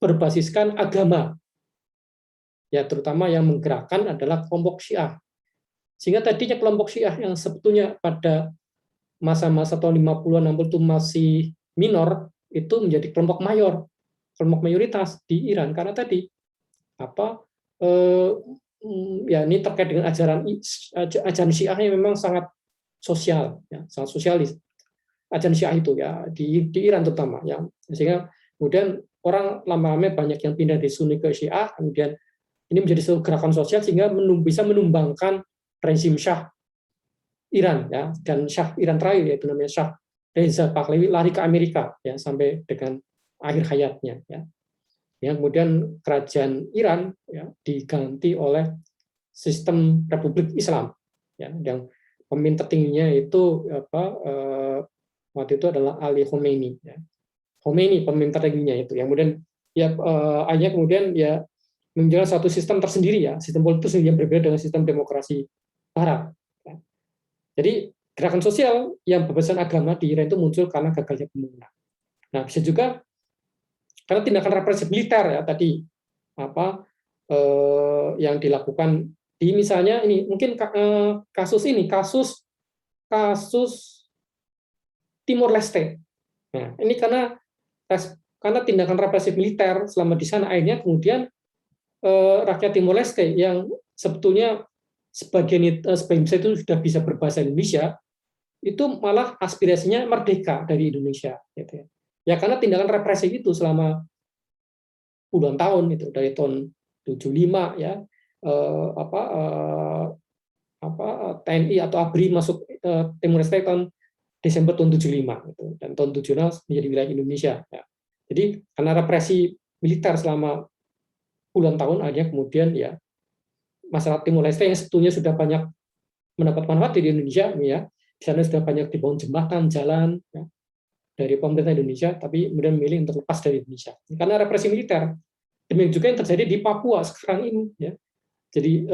berbasiskan agama, ya terutama yang menggerakkan adalah kelompok Syiah. Sehingga tadinya kelompok Syiah yang sebetulnya pada masa-masa tahun 50-an 60 itu masih minor, itu menjadi kelompok mayor, kelompok mayoritas di Iran karena tadi ya ini terkait dengan ajaran Syiah yang memang sangat sosial, ya, sangat sosialis. Ajaran Syiah itu ya di Iran terutama, ya, sehingga kemudian orang lama-lama banyak yang pindah dari Sunni ke Syiah, kemudian ini menjadi suatu gerakan sosial sehingga bisa menumbangkan rezim Shah Iran, ya, dan Shah Iran terakhir yaitu namanya Shah Reza Pahlavi lari ke Amerika ya sampai dengan akhir hayatnya, ya. Ya, kemudian kerajaan Iran ya, diganti oleh sistem Republik Islam, ya, yang pemimpin tertingginya itu waktu itu adalah Ali Khomeini. Ya. Khomeini pemimpin tertingginya itu, yang kemudian ya akhirnya kemudian ya menjalankan satu sistem tersendiri ya, sistem politik yang berbeda dengan sistem demokrasi Barat. Ya. Jadi gerakan sosial yang berbasis agama di Iran itu muncul karena gagalnya pembangunan. Nah, bisa juga karena tindakan represif militer ya tadi yang dilakukan di misalnya ini mungkin kasus Timor Leste. Nah, ini karena tindakan represif militer selama di sana akhirnya kemudian rakyat Timor Leste yang sebetulnya sebagian itu sudah bisa berbahasa Indonesia itu malah aspirasinya merdeka dari Indonesia gitu ya. Ya karena tindakan represif itu selama puluhan tahun itu dari tahun 75 ya TNI atau ABRI masuk Timor Leste tahun Desember tahun 75 gitu, dan tahun 76 menjadi wilayah Indonesia ya. Jadi karena represi militer selama puluhan tahun akhirnya kemudian ya masyarakat Timor Leste yang sebetulnya sudah banyak mendapat manfaat di Indonesia ya, di sana sudah banyak dibangun jembatan, jalan ya, dari pemerintah Indonesia, tapi kemudian memilih untuk lepas dari Indonesia karena represi militer. Demikian juga yang terjadi di Papua sekarang ini ya. Jadi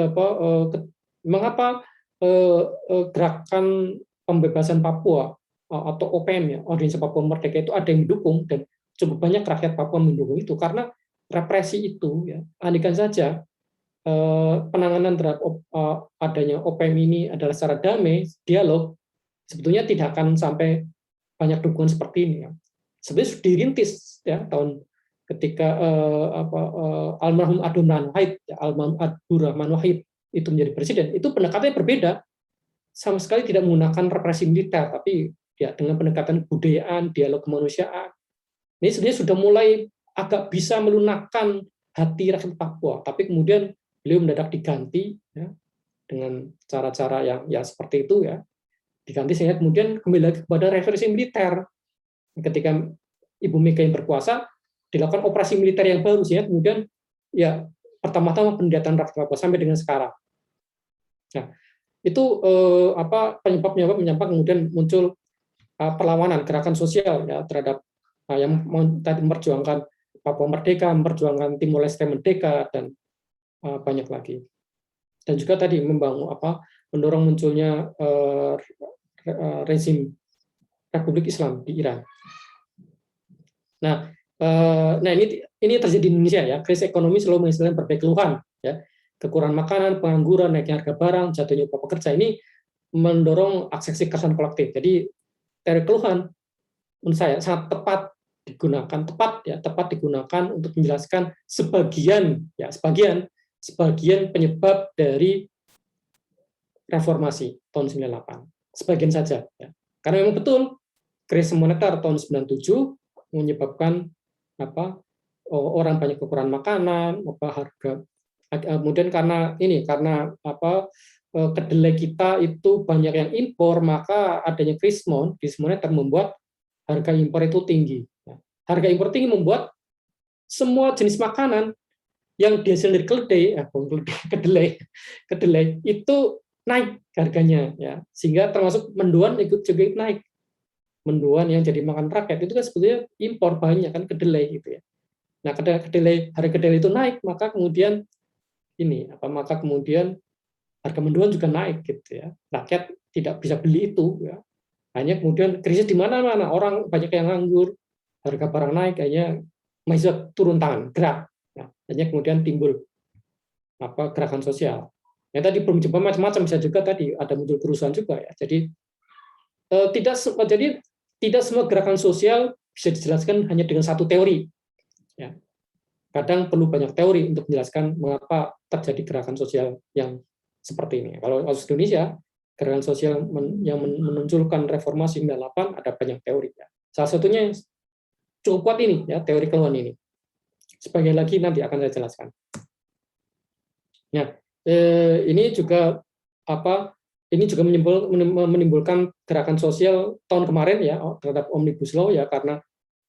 mengapa gerakan pembebasan Papua atau OPM ya, Audiensi Papua Merdeka itu ada yang mendukung dan cukup banyak rakyat Papua mendukung itu karena represi itu ya, andaikan saja penanganan terhadap adanya OPM ini adalah secara damai, dialog, sebetulnya tidak akan sampai banyak dukungan seperti ini ya. Sebenarnya sudah dirintis ya tahun ketika almarhum Abdurrahman Wahid itu menjadi presiden, itu pendekatannya berbeda, sama sekali tidak menggunakan represi militer, tapi ya dengan pendekatan kebudayaan, dialog kemanusiaan. Ini sebenarnya sudah mulai agak bisa melunakkan hati rakyat Papua, tapi kemudian beliau mendadak diganti ya, dengan cara-cara yang ya seperti itu ya, diganti sehingga kemudian kembali lagi kepada represi militer. Ketika Ibu Mega yang berkuasa, dilakukan operasi militer yang baru sehingga kemudian ya pertama-tama penderitaan rakyat Papua sampai dengan sekarang. Nah, itu penyebab kemudian muncul perlawanan gerakan sosial ya terhadap yang tadi memperjuangkan Papua Merdeka, memperjuangkan Timor Leste merdeka dan banyak lagi. Dan juga tadi mendorong munculnya rezim Republik Islam di Iran. Nah ini terjadi di Indonesia ya. Krisis ekonomi selalu menghasilkan berbagai keluhan ya. kekurangan makanan, pengangguran, naiknya harga barang, jatuhnya upah pekerja, ini mendorong aksi kekerasan kolektif. Jadi teori keluhan menurut saya sangat tepat digunakan untuk menjelaskan sebagian penyebab dari reformasi tahun 98. Sebagian saja ya. Karena memang betul krisis moneter tahun 97 menyebabkan orang banyak kekurangan makanan, harga, kemudian karena kedelai kita itu banyak yang impor, maka adanya krisis moneter membuat harga impor itu tinggi. Harga impor tinggi membuat semua jenis makanan yang dihasilkan dari kedelai itu naik harganya, ya, sehingga termasuk mendoan juga naik. Mendoan yang jadi makan rakyat itu kan sebetulnya impor banyak kan kedelai gitu ya. Nah, harga kedelai itu naik, maka kemudian harga mendoan juga naik gitu ya. Rakyat tidak bisa beli itu ya. Hanya kemudian krisis di mana-mana, orang banyak yang nganggur, harga barang naik, hanya mahasiswa turun tangan, gerak. Nah, hanya kemudian timbul gerakan sosial. Yang tadi belum coba macam-macam, bisa juga tadi ada muncul kerusuhan juga ya. Jadi tidak semua gerakan sosial bisa dijelaskan hanya dengan satu teori. Ya. Kadang perlu banyak teori untuk menjelaskan mengapa terjadi gerakan sosial yang seperti ini. Kalau kasus Indonesia, gerakan sosial yang menunjukkan reformasi 98 ada banyak teori. Ya. Salah satunya yang cukup kuat ini, ya, teori keluhan ini. Sebagian lagi nanti akan saya jelaskan. Nah, ini juga menimbulkan gerakan sosial tahun kemarin ya terhadap Omnibus Law ya, karena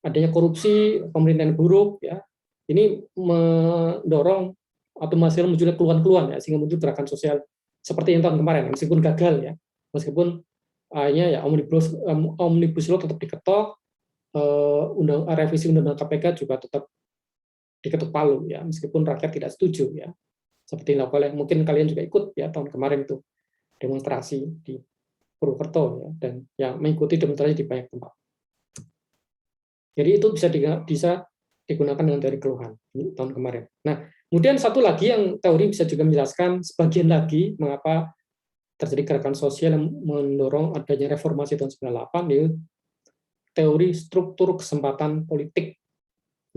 adanya korupsi, pemerintahan buruk ya. Ini mendorong atau masih munculnya keluhan-keluhan ya, sehingga muncul gerakan sosial seperti yang tahun kemarin, meskipun gagal ya, meskipun akhirnya ya Omnibus Law tetap diketok, revisi undang-undang KPK juga tetap diketuk palu ya, meskipun rakyat tidak setuju ya. Seperti mungkin kalian juga ikut ya tahun kemarin itu demonstrasi di Purwokerto ya, dan yang mengikuti demonstrasi di banyak tempat. Jadi itu bisa digunakan dengan teori keluhan tahun kemarin. Nah, kemudian satu lagi yang teori bisa juga menjelaskan sebagian lagi mengapa terjadi gerakan sosial yang mendorong adanya reformasi tahun 98, yaitu teori struktur kesempatan politik.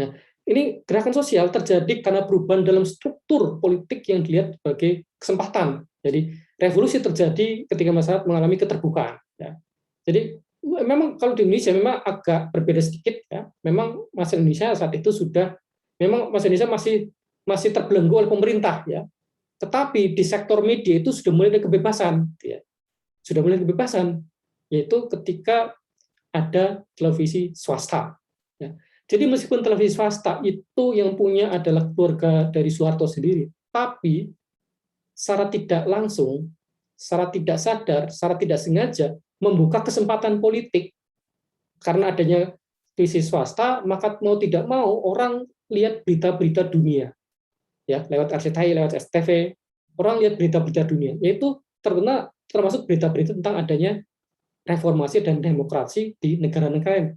Nah, ini gerakan sosial terjadi karena perubahan dalam struktur politik yang dilihat sebagai kesempatan. Jadi revolusi terjadi ketika masyarakat mengalami keterbukaan. Ya. Jadi memang kalau di Indonesia memang agak berbeda sedikit. Ya. Memang masyarakat Indonesia saat itu masyarakat Indonesia masih terbelenggu oleh pemerintah. Ya. Tetapi di sektor media itu sudah mulai ada kebebasan. Ya. Sudah mulai kebebasan, yaitu ketika ada televisi swasta. Ya. Jadi meskipun televisi swasta itu yang punya adalah keluarga dari Soeharto sendiri, tapi secara tidak langsung, secara tidak sadar, secara tidak sengaja membuka kesempatan politik. Karena adanya televisi swasta, maka mau tidak mau orang lihat berita-berita dunia. Ya, lewat RCTI, lewat STV, orang lihat berita-berita dunia, yaitu termasuk berita-berita tentang adanya reformasi dan demokrasi di negara-negara.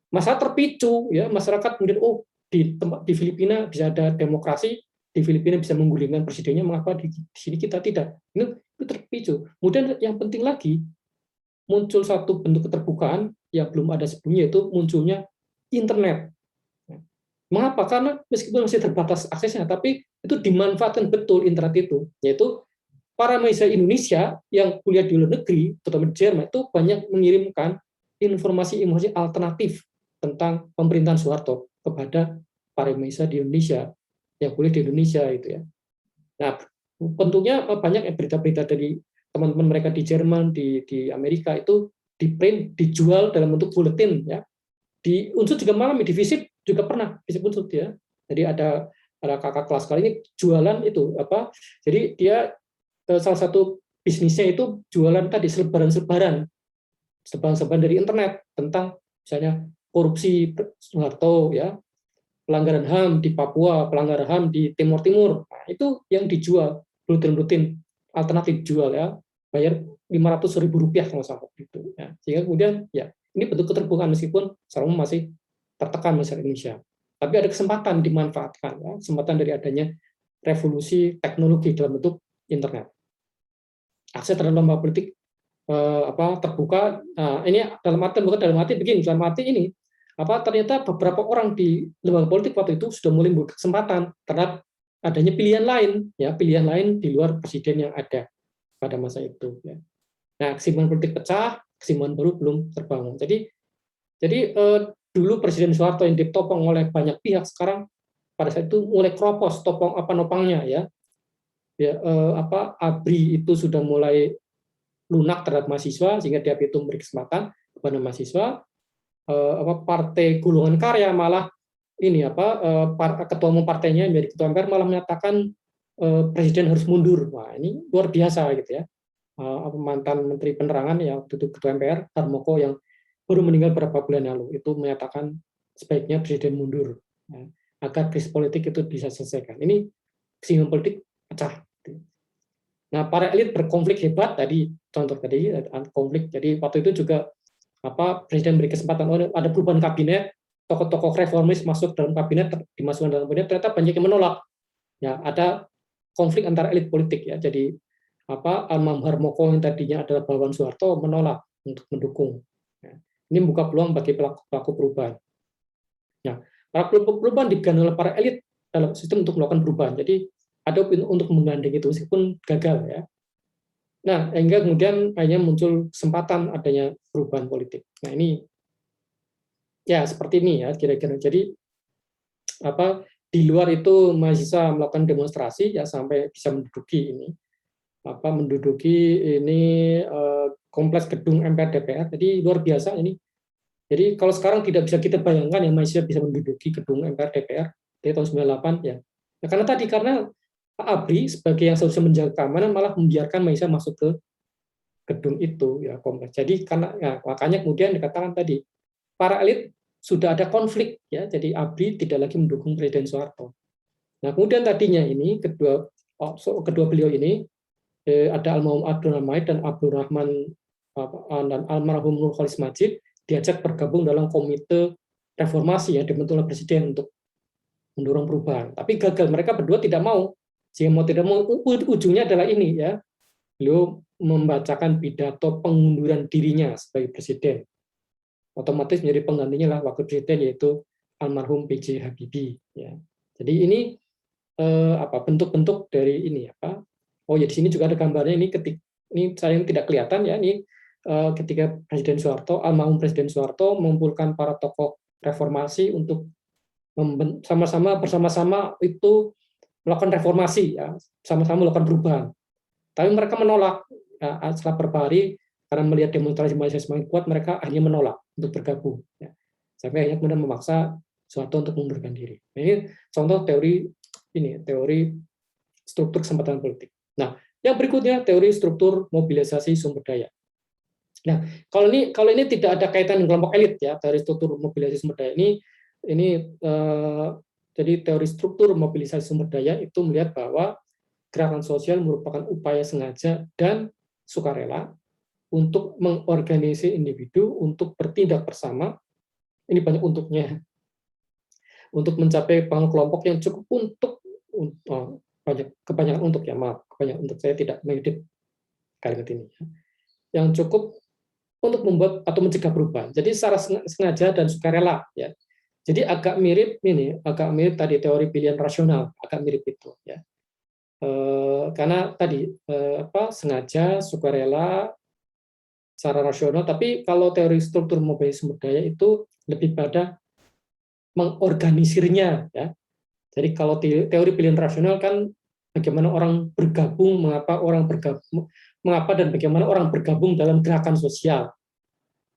Masalah terpicu ya, masyarakat kemudian di Filipina bisa ada demokrasi, di Filipina bisa menggulingkan presidennya, mengapa di sini kita tidak? Itu terpicu. Kemudian yang penting lagi, muncul satu bentuk keterbukaan yang belum ada sebelumnya, yaitu munculnya internet. Mengapa? Karena meskipun masih terbatas aksesnya, tapi itu dimanfaatkan betul internet itu, yaitu para mahasiswa Indonesia yang kuliah di luar negeri, terutama di Jerman, itu banyak mengirimkan informasi-informasi alternatif tentang pemerintahan Soeharto kepada para mahasiswa di Indonesia yang kuliah di Indonesia itu ya. Nah, tentunya banyak berita-berita dari teman-teman mereka di Jerman, di Amerika itu di-print, dijual dalam bentuk buletin ya. Di Unsur juga malam di Visip juga pernah Visip Unsur ya. Jadi ada kakak kelas kali ini jualan itu apa? Jadi dia salah satu bisnisnya itu jualan tadi selebaran dari internet tentang misalnya korupsi Soeharto ya, pelanggaran HAM di Papua, pelanggaran HAM di Timur Timur. Nah, itu yang dijual rutin alternatif jual ya, bayar Rp500.000 kalau sampai itu ya. Sehingga kemudian ya ini bentuk keterbukaan meskipun sekarang masih tertekan masyarakat Indonesia. Tapi ada kesempatan dimanfaatkan ya, kesempatan dari adanya revolusi teknologi dalam bentuk internet. Akses terhadap lembaga politik terbuka. Ini dalam arti begini, dalam arti ini ternyata beberapa orang di lembaga politik waktu itu sudah mulai membuka kesempatan terhadap adanya pilihan lain di luar presiden yang ada pada masa itu. Ya. Nah, keseimbangan politik pecah, keseimbangan baru belum terbangun. Jadi dulu Presiden Soeharto yang ditopang oleh banyak pihak, sekarang pada saat itu mulai keropos nopangnya ya. ABRI itu sudah mulai lunak terhadap mahasiswa sehingga dia itu memberi kesempatan kepada mahasiswa. Partai Golongan Karya malah ketua umum partainya menjadi ketua MPR malah menyatakan presiden harus mundur. Wah, ini luar biasa gitu ya. Mantan Menteri Penerangan ya waktu itu ketua MPR Harmoko yang baru meninggal beberapa bulan lalu itu menyatakan sebaiknya presiden mundur ya, agar krisis politik itu bisa selesaikan. Ini keseimbangan politik pecah. Nah, para elit berkonflik hebat tadi, contoh tadi konflik. Jadi waktu itu juga presiden beri kesempatan ada perubahan kabinet, tokoh-tokoh reformis masuk dalam kabinet, dimasukkan dalam kabinet, ternyata banyak yang menolak. Ya, ada konflik antara elit politik ya. Jadi Almarhum Harmoko yang tadinya adalah bawahan Soeharto menolak untuk mendukung. Ya. Ini membuka peluang bagi pelaku perubahan. Nah, para perubahan digandeng oleh para elit dalam sistem untuk melakukan perubahan. Jadi ada untuk menggandeng itu meskipun gagal ya. Nah, hingga kemudian akhirnya muncul kesempatan adanya perubahan politik. Nah, ini ya seperti ini ya kira-kira. Jadi di luar itu mahasiswa melakukan demonstrasi ya sampai bisa menduduki kompleks gedung MPR DPR. Jadi luar biasa ini. Jadi kalau sekarang tidak bisa kita bayangkan ya mahasiswa bisa menduduki gedung MPR DPR dari tahun 98 ya. Ya karena Pak ABRI sebagai yang seharusnya menjaga keamanan malah membiarkan mahasiswa masuk ke gedung itu ya kompleks. Jadi makanya kemudian dikatakan tadi para elit sudah ada konflik ya. Jadi ABRI tidak lagi mendukung Presiden Soeharto. Nah, kemudian tadinya ini kedua beliau ini ada almarhum Abdul Hamid dan Abdurrahman dan almarhum Nurholis Majid diajak bergabung dalam komite reformasi yang dibentuk oleh Presiden untuk mendorong perubahan. Tapi gagal, mereka berdua tidak mau. Jika mau tidak mau, ujungnya adalah ini ya. Beliau membacakan pidato pengunduran dirinya sebagai presiden. Otomatis menjadi penggantinya lah wakil presiden yaitu almarhum B.J. Habibie ya. Jadi ini bentuk-bentuk dari ini Oh ya di sini juga ada gambarnya ini saya tidak kelihatan ya ini ketika Presiden Soeharto, almarhum Presiden Soeharto mengumpulkan para tokoh reformasi untuk bersama-sama itu melakukan reformasi ya, sama-sama melakukan perubahan. Tapi mereka menolak ya, setelah beberapa hari karena melihat demonstrasi mahasiswa semakin kuat, mereka akhirnya menolak untuk bergabung. Ya. Sampai akhirnya kemudian memaksa Soeharto untuk mengundurkan diri. Nah, ini contoh teori struktur kesempatan politik. Nah, yang berikutnya teori struktur mobilisasi sumber daya. Nah, kalau ini tidak ada kaitan dengan kelompok elit ya, teori struktur mobilisasi sumber daya ini jadi teori struktur mobilisasi sumber daya itu melihat bahwa gerakan sosial merupakan upaya sengaja dan sukarela untuk mengorganisasi individu untuk bertindak bersama. Ini banyak untuknya. Untuk mencapai kelompok yang cukup untuk kebanyakan untuk ya, maaf, kebanyakan untuk saya tidak mengedit kalimat ini. Yang cukup untuk membuat atau mencegah perubahan. Jadi secara sengaja dan sukarela ya. Jadi agak mirip tadi teori pilihan rasional, agak mirip itu ya. Karena tadi sengaja, sukarela, secara rasional, tapi kalau teori struktur mobilisasi sumber daya itu lebih pada mengorganisirnya ya. Jadi kalau teori pilihan rasional kan bagaimana orang bergabung, mengapa dan bagaimana orang bergabung dalam gerakan sosial.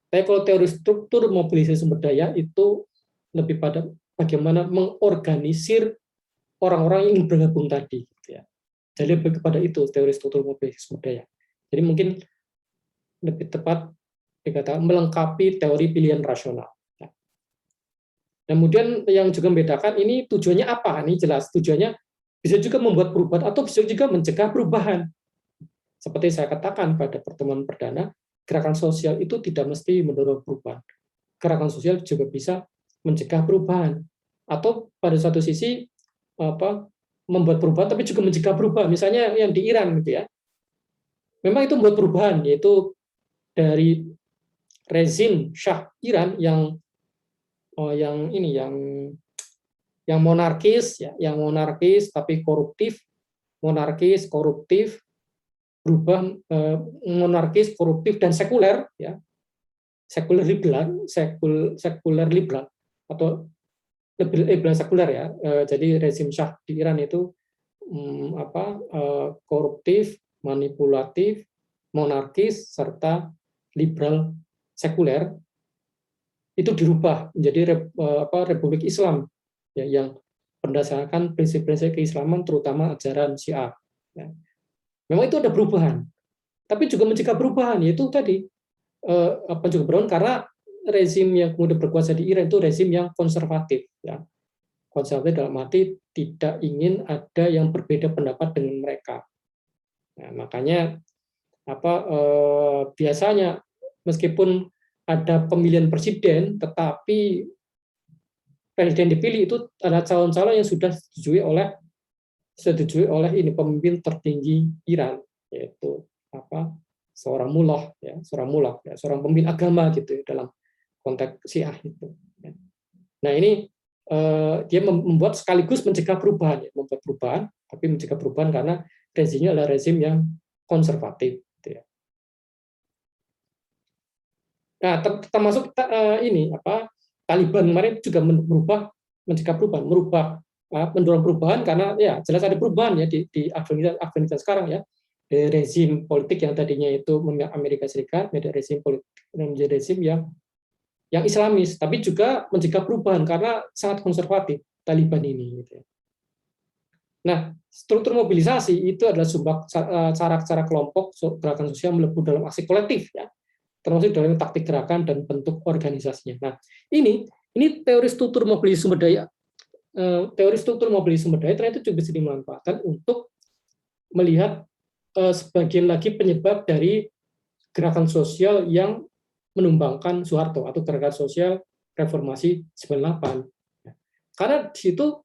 Tapi kalau teori struktur mobilisasi sumber daya itu lebih pada bagaimana mengorganisir orang-orang yang ingin bergabung tadi. Gitu ya. Jadi lebih kepada itu teori struktur mobilisasi sumber daya. Jadi mungkin lebih tepat dikatakan melengkapi teori pilihan rasional. Ya. Kemudian yang juga membedakan ini tujuannya apa? Ini jelas tujuannya bisa juga membuat perubahan atau bisa juga mencegah perubahan. Seperti saya katakan pada pertemuan perdana, gerakan sosial itu tidak mesti mendorong perubahan. Gerakan sosial juga bisa mencegah perubahan atau pada satu sisi membuat perubahan tapi juga mencegah perubahan. Misalnya yang di Iran gitu ya. Memang itu membuat perubahan, yaitu dari rezim Syah Iran yang monarkis ya, yang monarkis tapi koruptif, monarkis koruptif berubah monarkis koruptif dan sekuler ya, sekuler liberal atau liberal sekuler ya. Jadi rezim Syah di Iran itu koruptif, manipulatif, monarkis serta liberal sekuler, itu dirubah menjadi Republik Islam ya, yang berdasarkan prinsip-prinsip keislaman terutama ajaran Syiah ya. Memang itu ada perubahan, tapi juga mencegah perubahan, yaitu tadi juga perubahan karena rezim yang kemudian berkuasa di Iran itu rezim yang konservatif ya. Konservatif dalam arti tidak ingin ada yang berbeda pendapat dengan mereka. Nah, makanya biasanya meskipun ada pemilihan presiden, tetapi presiden dipilih itu adalah calon-calon yang sudah disetujui oleh ini pemimpin tertinggi Iran, yaitu seorang mullah ya, seorang pemimpin agama gitu ya, dalam konteks Syiah itu. Nah ini dia membuat sekaligus mencegah perubahan, ya, membuat perubahan, tapi mencegah perubahan karena rezimnya adalah rezim yang konservatif. Gitu ya. Nah, termasuk Taliban kemarin juga mencegah perubahan, mendorong perubahan karena ya jelas ada perubahan ya di Afghanistan sekarang ya. Dari rezim politik yang tadinya itu Amerika Serikat menjadi rezim politik, menjadi rezim yang Islamis, tapi juga mencegah perubahan karena sangat konservatif Taliban ini. Gitu. Nah, struktur mobilisasi itu adalah cara-cara kelompok gerakan sosial melebur dalam aksi kolektif, ya, termasuk dalam taktik gerakan dan bentuk organisasinya. Nah, ini teori struktur mobilisasi sumber daya. Teori struktur mobilisasi sumber daya ternyata juga bisa dimanfaatkan untuk melihat sebagian lagi penyebab dari gerakan sosial yang menumbangkan Soeharto atau gerakan sosial reformasi 98. Karena di situ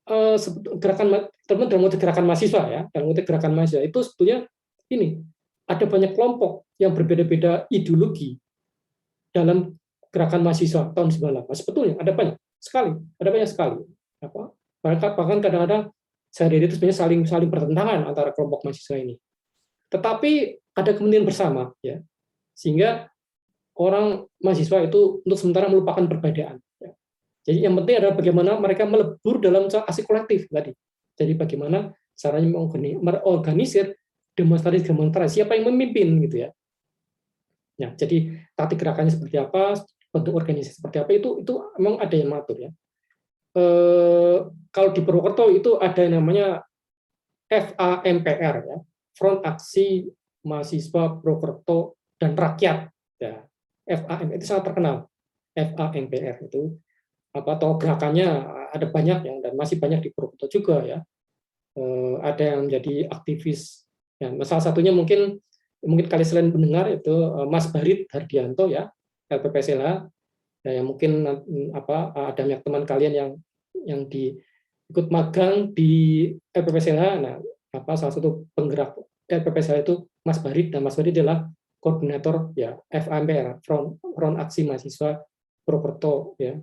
dalam konteks gerakan mahasiswa ya, dalam konteks gerakan mahasiswa itu sebetulnya ini ada banyak kelompok yang berbeda-beda ideologi dalam gerakan mahasiswa tahun 98. Sebetulnya ada banyak sekali. Bahkan kadang-kadang sehari-hari itu sebenarnya saling bertentangan antara kelompok mahasiswa ini. Tetapi ada kepentingan bersama ya. Sehingga orang mahasiswa itu untuk sementara melupakan perbedaan. Ya. Jadi yang penting adalah bagaimana mereka melebur dalam aksi kolektif tadi. Jadi bagaimana caranya mengorganisir demonstrasi siapa yang memimpin gitu ya. Nah, jadi taktik gerakannya seperti apa, bentuk organisasi seperti apa itu memang ada yang mengatur ya. Kalau di Purwokerto itu ada yang namanya FAMPR ya, Front Aksi Mahasiswa Purwokerto dan Rakyat ya. FAM itu sangat terkenal. FAMPR itu atau gerakannya ada banyak yang dan masih banyak di Purwokerto juga ya. Ada yang menjadi aktivis ya, salah satunya mungkin kalian selain mendengar itu Mas Barit Hardianto ya, LPPSLH ya, yang mungkin ada banyak teman kalian yang ikut magang di LPPSLH. Nah, salah satu penggerak LPPSLH itu Mas Barit, dan Mas Barit adalah koordinator ya FAMPR, Front Aksi Mahasiswa Purwokerto ya.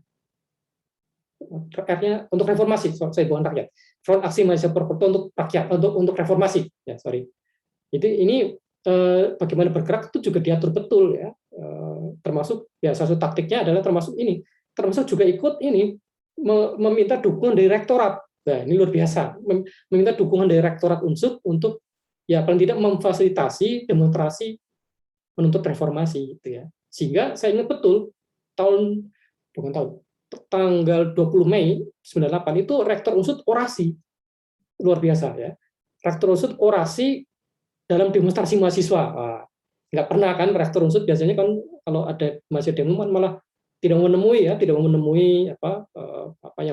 R-nya untuk reformasi, saya bukan rakyat. Front Aksi Mahasiswa Purwokerto untuk rakyat, untuk reformasi ya, sorry. Jadi ini bagaimana bergerak itu juga diatur betul ya. Termasuk ya salah satu taktiknya adalah termasuk juga ikut ini meminta dukungan dari rektorat. Nah, ini luar biasa. Meminta dukungan dari rektorat Unsud untuk ya paling tidak memfasilitasi demonstrasi menuntut reformasi gitu ya. Sehingga saya ingat betul tanggal 20 Mei 98 itu rektor Unsud orasi. Luar biasa ya. Rektor Unsud orasi dalam demonstrasi mahasiswa. Nggak pernah kan rektor Unsud biasanya kan kalau ada mahasiswa demo malah tidak menemui yang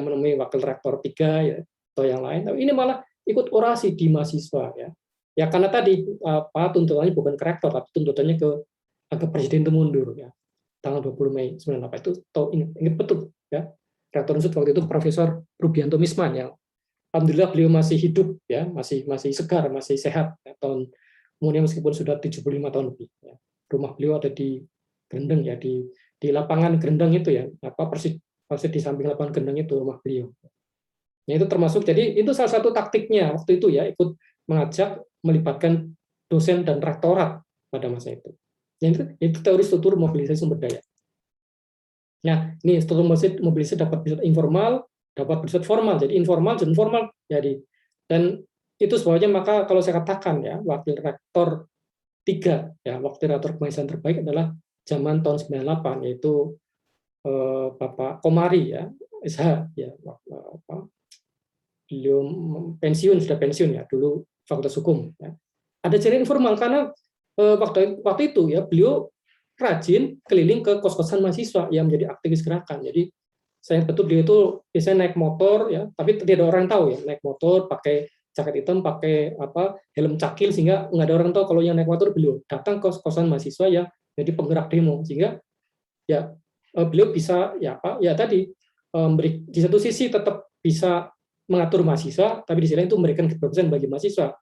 menemui wakil rektor 3 ya, atau yang lain. Tapi ini malah ikut orasi di mahasiswa ya. Ya karena tadi tuntutannya bukan ke rektor tapi tuntutannya agar presiden itu mundur ya. Tanggal 20 Mei 98 itu ingat betul ya. Rektor Unsud waktu itu Profesor Rubianto Misman yang alhamdulillah beliau masih hidup ya, masih segar, masih sehat ya, kemudian meskipun sudah 75 tahun lebih ya. Rumah beliau ada di Grendeng ya, di lapangan Grendeng itu ya, persis di samping lapangan Grendeng itu rumah beliau. Ya, itu termasuk, jadi itu salah satu taktiknya waktu itu ya, ikut mengajak melibatkan dosen dan rektorat pada masa itu. Itu teori struktur mobilisasi sumber daya. Nah, ini struktur mobilisasi dapat bersifat informal, dapat bersifat formal. Jadi informal dan formal. Dan itu sebabnya maka kalau saya katakan ya, wakil rektor 3 ya, wakil rektor kemahasiswaan terbaik adalah zaman tahun 98, yaitu Bapak Komari ya, SH ya, beliau sudah pensiun ya, dulu Fakultas Hukum ya. Ada jaringan informal karena waktu itu ya beliau rajin keliling ke kos-kosan mahasiswa yang menjadi aktivis gerakan. Jadi saya betul beliau itu biasanya naik motor ya, tapi tidak ada orang tahu ya, naik motor pakai jaket hitam, pakai helm cakil, sehingga nggak ada orang tahu kalau yang naik motor beliau. Datang ke kos-kosan mahasiswa yang jadi penggerak demo, sehingga ya beliau bisa tadi di satu sisi tetap bisa mengatur mahasiswa, tapi di sisi lain itu memberikan kebebasan bagi mahasiswa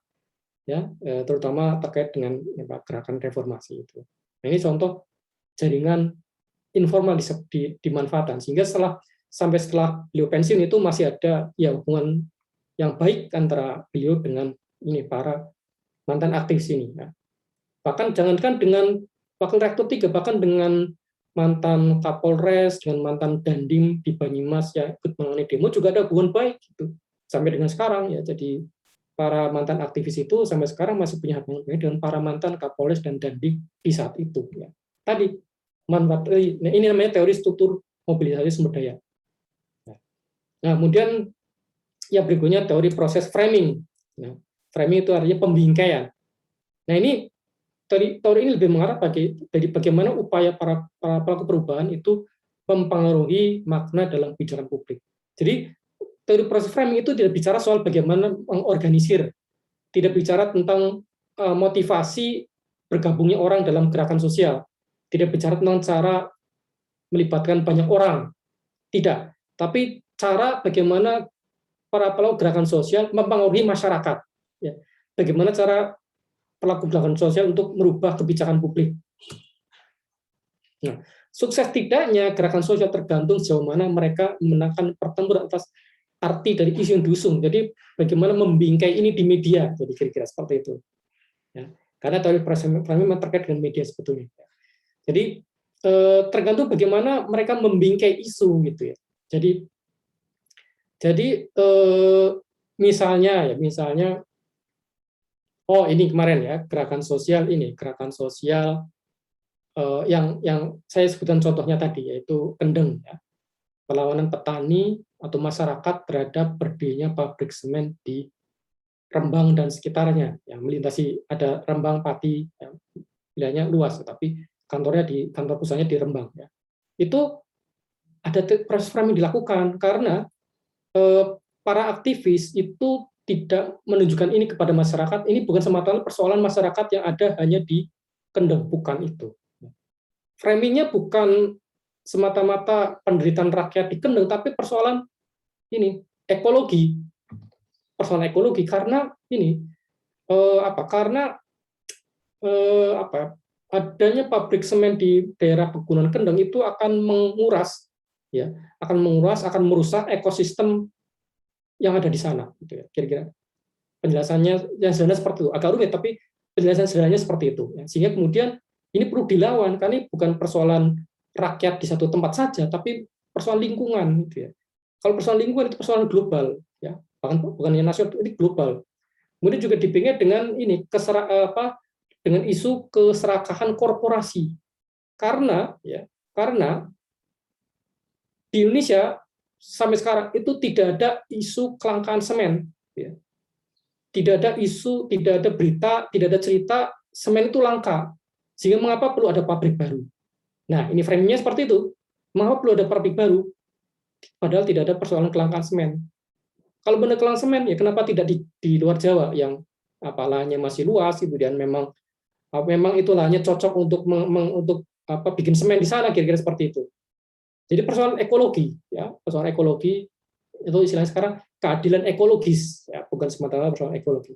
ya, terutama terkait dengan gerakan reformasi itu. Nah, ini contoh jaringan informal dimanfaatkan, sehingga sampai setelah beliau pensiun itu masih ada ya hubungan yang baik antara beliau dengan para mantan aktivis ini. Ya. Bahkan jangankan dengan wakil rektor 3, bahkan dengan mantan Kapolres, dengan mantan Dandim di Banyumas yang ikut menangani demo juga ada hubungan baik gitu. Sampai dengan sekarang ya, jadi para mantan aktivis itu sampai sekarang masih punya hubungan baik dengan para mantan Kapolres dan Dandim di saat itu ya. Tadi ini namanya teori struktur mobilisasi sumber daya. Nah, kemudian yang berikutnya teori proses framing. Nah, framing itu artinya pembingkaian. Nah, ini teori ini lebih mengarah dari bagaimana upaya para pelaku perubahan itu mempengaruhi makna dalam kebijakan publik. Jadi teori proses framing itu tidak bicara soal bagaimana mengorganisir, tidak bicara tentang motivasi bergabungnya orang dalam gerakan sosial, tidak bicara tentang cara melibatkan banyak orang, tidak. Tapi cara bagaimana para pelaku gerakan sosial mempengaruhi masyarakat. Ya. Bagaimana cara pelaku gerakan sosial untuk merubah kebijakan publik. Nah, sukses tidaknya gerakan sosial tergantung sejauh mana mereka memenangkan pertempuran atas arti dari isu yang diusung. Jadi bagaimana membingkai ini di media, jadi kira-kira seperti itu. Ya. Karena teori framing memang terkait dengan media sebetulnya. Jadi tergantung bagaimana mereka membingkai isu gitu ya. Jadi misalnya ini kemarin ya, gerakan sosial yang saya sebutkan contohnya tadi, yaitu Kendeng ya, perlawanan petani atau masyarakat terhadap berdirinya pabrik semen di Rembang dan sekitarnya, yang melintasi ada Rembang, Pati, ya, wilayahnya luas, tapi kantor pusatnya di Rembang. Ya. Itu ada proses framing dilakukan karena para aktivis itu tidak menunjukkan ini kepada masyarakat. Ini bukan semata-mata persoalan masyarakat yang ada hanya di Kendeng, bukan itu. Framingnya bukan semata-mata penderitaan rakyat di Kendeng, tapi persoalan ini ekologi. Persoalan ekologi karena ini karena adanya pabrik semen di daerah Pegunungan Kendeng itu akan menguras, akan merusak ekosistem yang ada di sana. Gitu ya. Kira-kira penjelasannya yang sederhana seperti itu, agak rumit tapi penjelasan sederhananya seperti itu. Ya. Sehingga kemudian ini perlu dilawan karena ini bukan persoalan rakyat di satu tempat saja, tapi persoalan lingkungan. Gitu ya. Kalau persoalan lingkungan itu persoalan global, ya bahkan bukan hanya nasional, ini global. Kemudian juga dipinggir dengan ini dengan isu keserakahan korporasi. Karena di Indonesia sampai sekarang itu tidak ada isu kelangkaan semen. Ya. Tidak ada isu, tidak ada berita, tidak ada cerita semen itu langka. Sehingga mengapa perlu ada pabrik baru? Nah, ini framingnya seperti itu. Mengapa perlu ada pabrik baru? Padahal tidak ada persoalan kelangkaan semen. Kalau benar kelangkaan semen, ya kenapa tidak di luar Jawa yang lahannya masih luas, kemudian memang itu lahannya cocok untuk bikin semen di sana, kira-kira seperti itu. Jadi persoalan ekologi, ya persoalan ekologi itu istilahnya sekarang keadilan ekologis, ya, bukan semata-mata persoalan ekologi.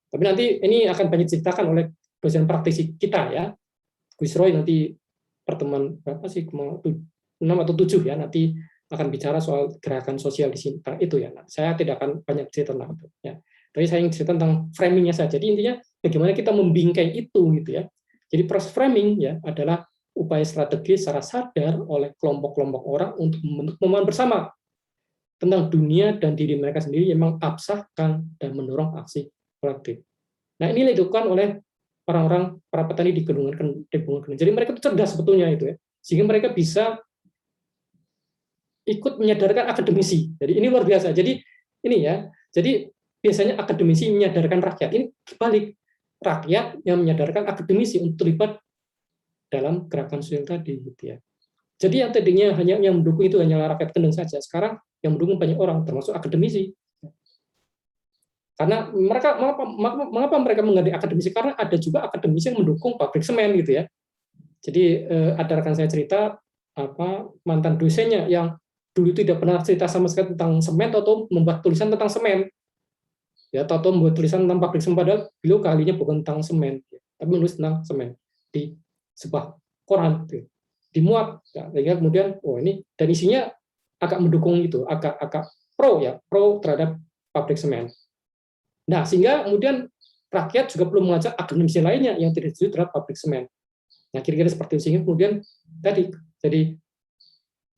Tapi nanti ini akan banyak diceritakan oleh dosen praktisi kita ya, Gus Roy nanti pertemuan berapa sih, 6 atau 7 ya, nanti akan bicara soal gerakan sosial di sini. Nah, itu ya, saya tidak akan banyak cerita tentang itu ya. Tapi saya ingin cerita tentang framingnya saja. Jadi intinya bagaimana kita membingkai itu gitu ya. Jadi proses framing ya adalah upaya strategi secara sadar oleh kelompok-kelompok orang untuk membentuk pemahaman bersama tentang dunia dan diri mereka sendiri yang mengabsahkan dan mendorong aksi kolektif. Nah, ini dilakukan oleh orang-orang para petani di Gunungan Kendeng. Jadi mereka itu cerdas sebetulnya itu ya, sehingga mereka bisa ikut menyadarkan akademisi. Jadi ini luar biasa. Jadi ini ya, jadi biasanya akademisi menyadarkan rakyat. Ini kebalik, rakyat yang menyadarkan akademisi untuk terlibat dalam gerakan sosial tadi, gitu ya. Jadi yang tadinya hanya yang mendukung itu hanyalah rakyat Kendeng saja, sekarang yang mendukung banyak orang, termasuk akademisi. Karena mereka mengapa mereka mengganti akademisi? Karena ada juga akademisi yang mendukung pabrik semen gitu ya. Jadi ada rekan saya cerita mantan dosennya yang dulu tidak pernah cerita sama sekali tentang semen atau membuat tulisan tentang semen. Ya, atau membuat tulisan tentang pabrik semen, padahal beliau kalinya bukan tentang semen, tapi menulis tentang semen di sebuah koran gitu. Dimuat ya, sehingga kemudian ini dan isinya agak mendukung gitu, agak pro terhadap pabrik semen. Nah, sehingga kemudian rakyat juga perlu mengajak akademisi lainnya yang tidak setuju terhadap pabrik semen. Nah, kira-kira seperti itu. Sehingga kemudian tadi, jadi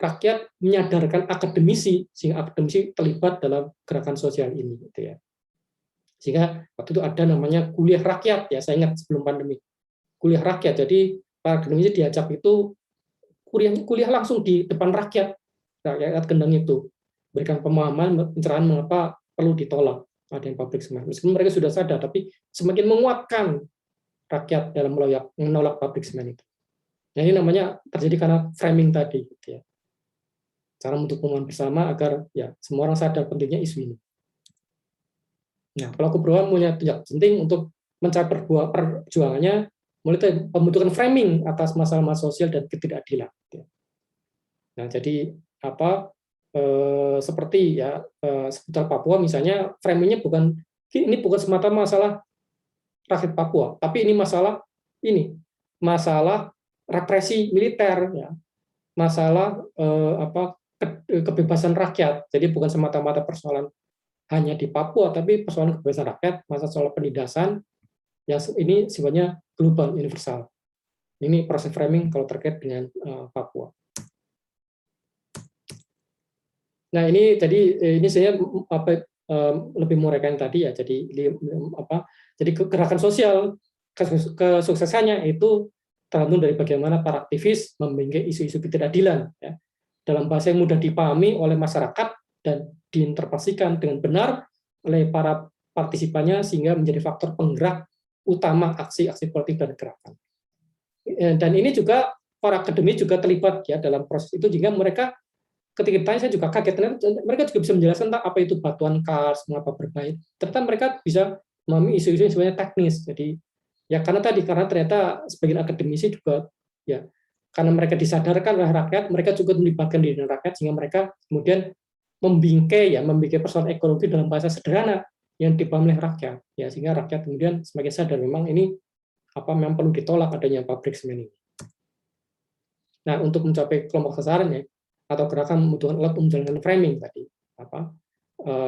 rakyat menyadarkan akademisi, sehingga akademisi terlibat dalam gerakan sosial ini. Gitu ya. Sehingga waktu itu ada namanya kuliah rakyat, ya saya ingat sebelum pandemi. Kuliah rakyat, jadi para akademisi diajak itu kuliah langsung di depan rakyat Kendeng itu. Berikan pemahaman, pencerahan mengapa perlu ditolak ada yang pabrik semen. Meskipun mereka sudah sadar, tapi semakin menguatkan rakyat dalam menolak pabrik semen itu. Nah, ini namanya terjadi karena framing tadi, gitu ya. Cara untuk pemahaman bersama agar ya semua orang sadar pentingnya isu ini. Nah, pelaku perubahan punya tugas penting untuk mencapai perjuangannya, mulai dari pembentukan framing atas masalah-masalah sosial dan ketidakadilan. Nah, jadi seperti ya seputar Papua misalnya, framingnya bukan semata masalah rakyat Papua, tapi ini masalah represi militer, ya, masalah kebebasan rakyat. Jadi bukan semata-mata persoalan hanya di Papua, tapi persoalan kebebasan rakyat, masalah soal penindasan yang ini sifatnya global, universal. Ini proses framing kalau terkait dengan Papua. Nah, ini jadi ini saya lebih menguraikan tadi ya. Jadi gerakan sosial kesuksesannya itu tergantung dari bagaimana para aktivis membingkai isu-isu ketidakadilan ya, dalam bahasa yang mudah dipahami oleh masyarakat dan diinterpretasikan dengan benar oleh para partisipannya sehingga menjadi faktor penggerak utama aksi-aksi politik dan gerakan. Dan ini juga para akademisi juga terlibat ya dalam proses itu, sehingga mereka ketika ditanya saya juga kaget, mereka juga bisa menjelaskan tentang apa itu batuan kars, mengapa berbahaya. Ternyata mereka bisa memahami isu-isu yang sebenarnya teknis. Jadi ya karena ternyata sebagian akademisi juga ya karena mereka disadarkan oleh rakyat, mereka juga melibatkan diri rakyat sehingga mereka kemudian membingkai persoalan ekologi dalam bahasa sederhana yang dipahami oleh rakyat. Ya sehingga rakyat kemudian semakin sadar memang ini memang perlu ditolak adanya pabrik semen ini. Nah, untuk mencapai kelompok sasaran ya atau gerakan membutuhkan alat menjalankan framing tadi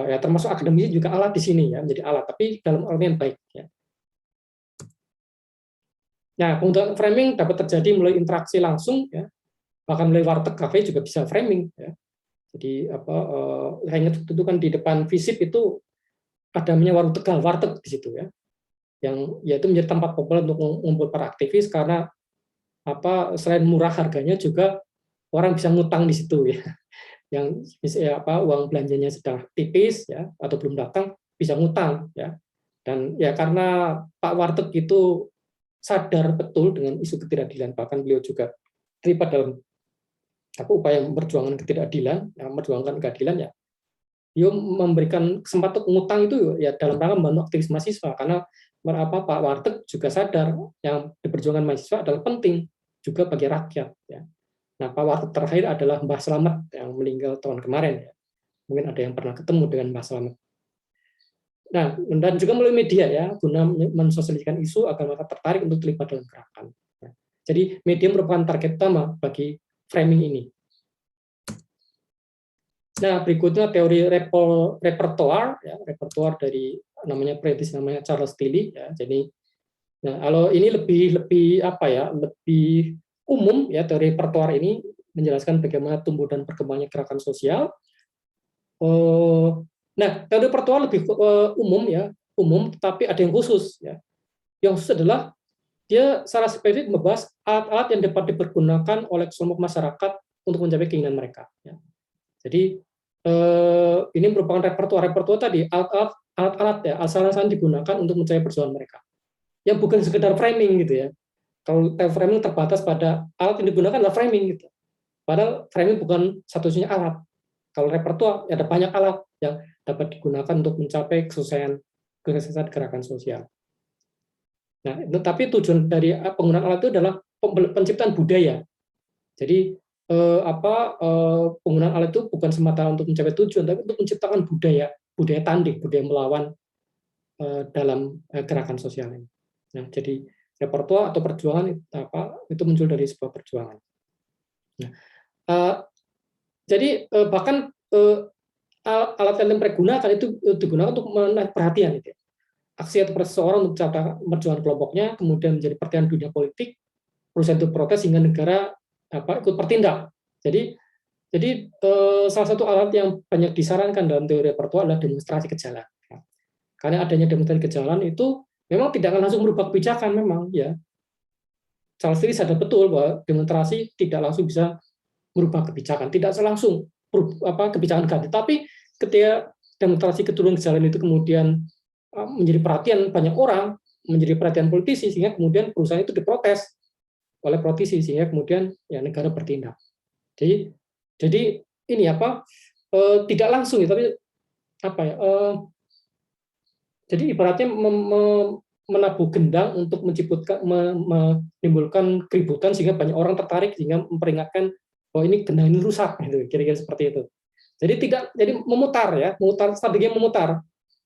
ya termasuk akademisi juga alat di sini ya, menjadi alat tapi dalam artian baik ya. Nah, penggunaan framing dapat terjadi mulai interaksi langsung ya, bahkan mulai warteg kafe juga bisa framing ya. Jadi saya ingat itu kan di depan FISIP itu ada namanya warung Tegal, warteg di situ ya, yang yaitu menjadi tempat populer untuk mengumpul para aktivis karena selain murah harganya juga orang bisa ngutang di situ ya, yang uang belanjanya sedang tipis ya atau belum datang bisa ngutang ya. Dan ya karena Pak Warteg itu sadar betul dengan isu ketidakadilan, bahkan beliau juga terlibat dalam upaya memperjuangkan ketidakadilan, memperjuangkan keadilan ya. Beliau memberikan kesempatan ngutang itu ya dalam rangka membantu aktivis mahasiswa, karena Pak Warteg juga sadar yang diperjuangkan mahasiswa adalah penting juga bagi rakyat ya. Nah, Pak Warteg terakhir adalah Mbah Slamet yang meninggal tahun kemarin ya. Mungkin ada yang pernah ketemu dengan Mbak Slamet. Nah, dan juga melalui media ya, guna mensosialisasikan isu agar mereka tertarik untuk terlibat dalam gerakan. Jadi media merupakan target utama bagi framing ini. Nah, berikutnya teori repertoire, ya, repertoire dari namanya British namanya Charles Tilly. Ya, jadi, nah, kalau ini lebih apa ya, lebih umum ya teori repertoire ini menjelaskan bagaimana tumbuh dan berkembangnya gerakan sosial. Nah, teori repertoire lebih umum ya, umum, tetapi ada yang khusus ya. Yang khusus adalah dia secara spesifik membahas alat-alat yang dapat dipergunakan oleh kelompok masyarakat untuk mencapai keinginan mereka. Ya. Jadi ini merupakan repertoire tadi, alat-alat ya, alat-alat digunakan untuk mencapai perjuangan mereka. Yang bukan sekedar framing gitu ya. Kalau framing terbatas pada alat yang digunakan adalah framing gitu. Padahal framing bukan satu-satunya alat. Kalau repertoire ada banyak alat yang dapat digunakan untuk mencapai kesuksesan gerakan sosial. Nah, tapi tujuan dari penggunaan alat itu adalah penciptaan budaya. Jadi penggunaan alat itu bukan semata untuk mencapai tujuan, tapi untuk menciptakan budaya tanding, budaya melawan dalam gerakan sosial ini. Nah, jadi repertoire atau perjuangan itu muncul dari sebuah perjuangan. Nah, jadi bahkan alat yang dipergunakan itu digunakan untuk menarik perhatian. Gitu. Aksi atau seseorang untuk perjuangan kelompoknya, kemudian menjadi perhatian dunia politik, perusahaan itu protes sehingga negara ikut bertindak. Jadi salah satu alat yang banyak disarankan dalam teori repertoire adalah demonstrasi ke jalan. Karena adanya demonstrasi ke jalan itu memang tidak akan langsung merubah kebijakan memang ya. Charles Tilly sadar betul bahwa demonstrasi tidak langsung bisa merubah kebijakan, tidak langsung kebijakan ganti. Tapi ketika demonstrasi keturun ke jalan itu kemudian menjadi perhatian banyak orang, menjadi perhatian politisi, sehingga kemudian perusahaan itu diprotes oleh politisi, sehingga kemudian ya negara bertindak. Jadi ini tidak langsung ya, tapi jadi ibaratnya menabuh gendang untuk menimbulkan keributan sehingga banyak orang tertarik, sehingga memperingatkan bahwa ini gendang ini rusak, gitu, kira-kira seperti itu. Jadi memutar, strategi memutar.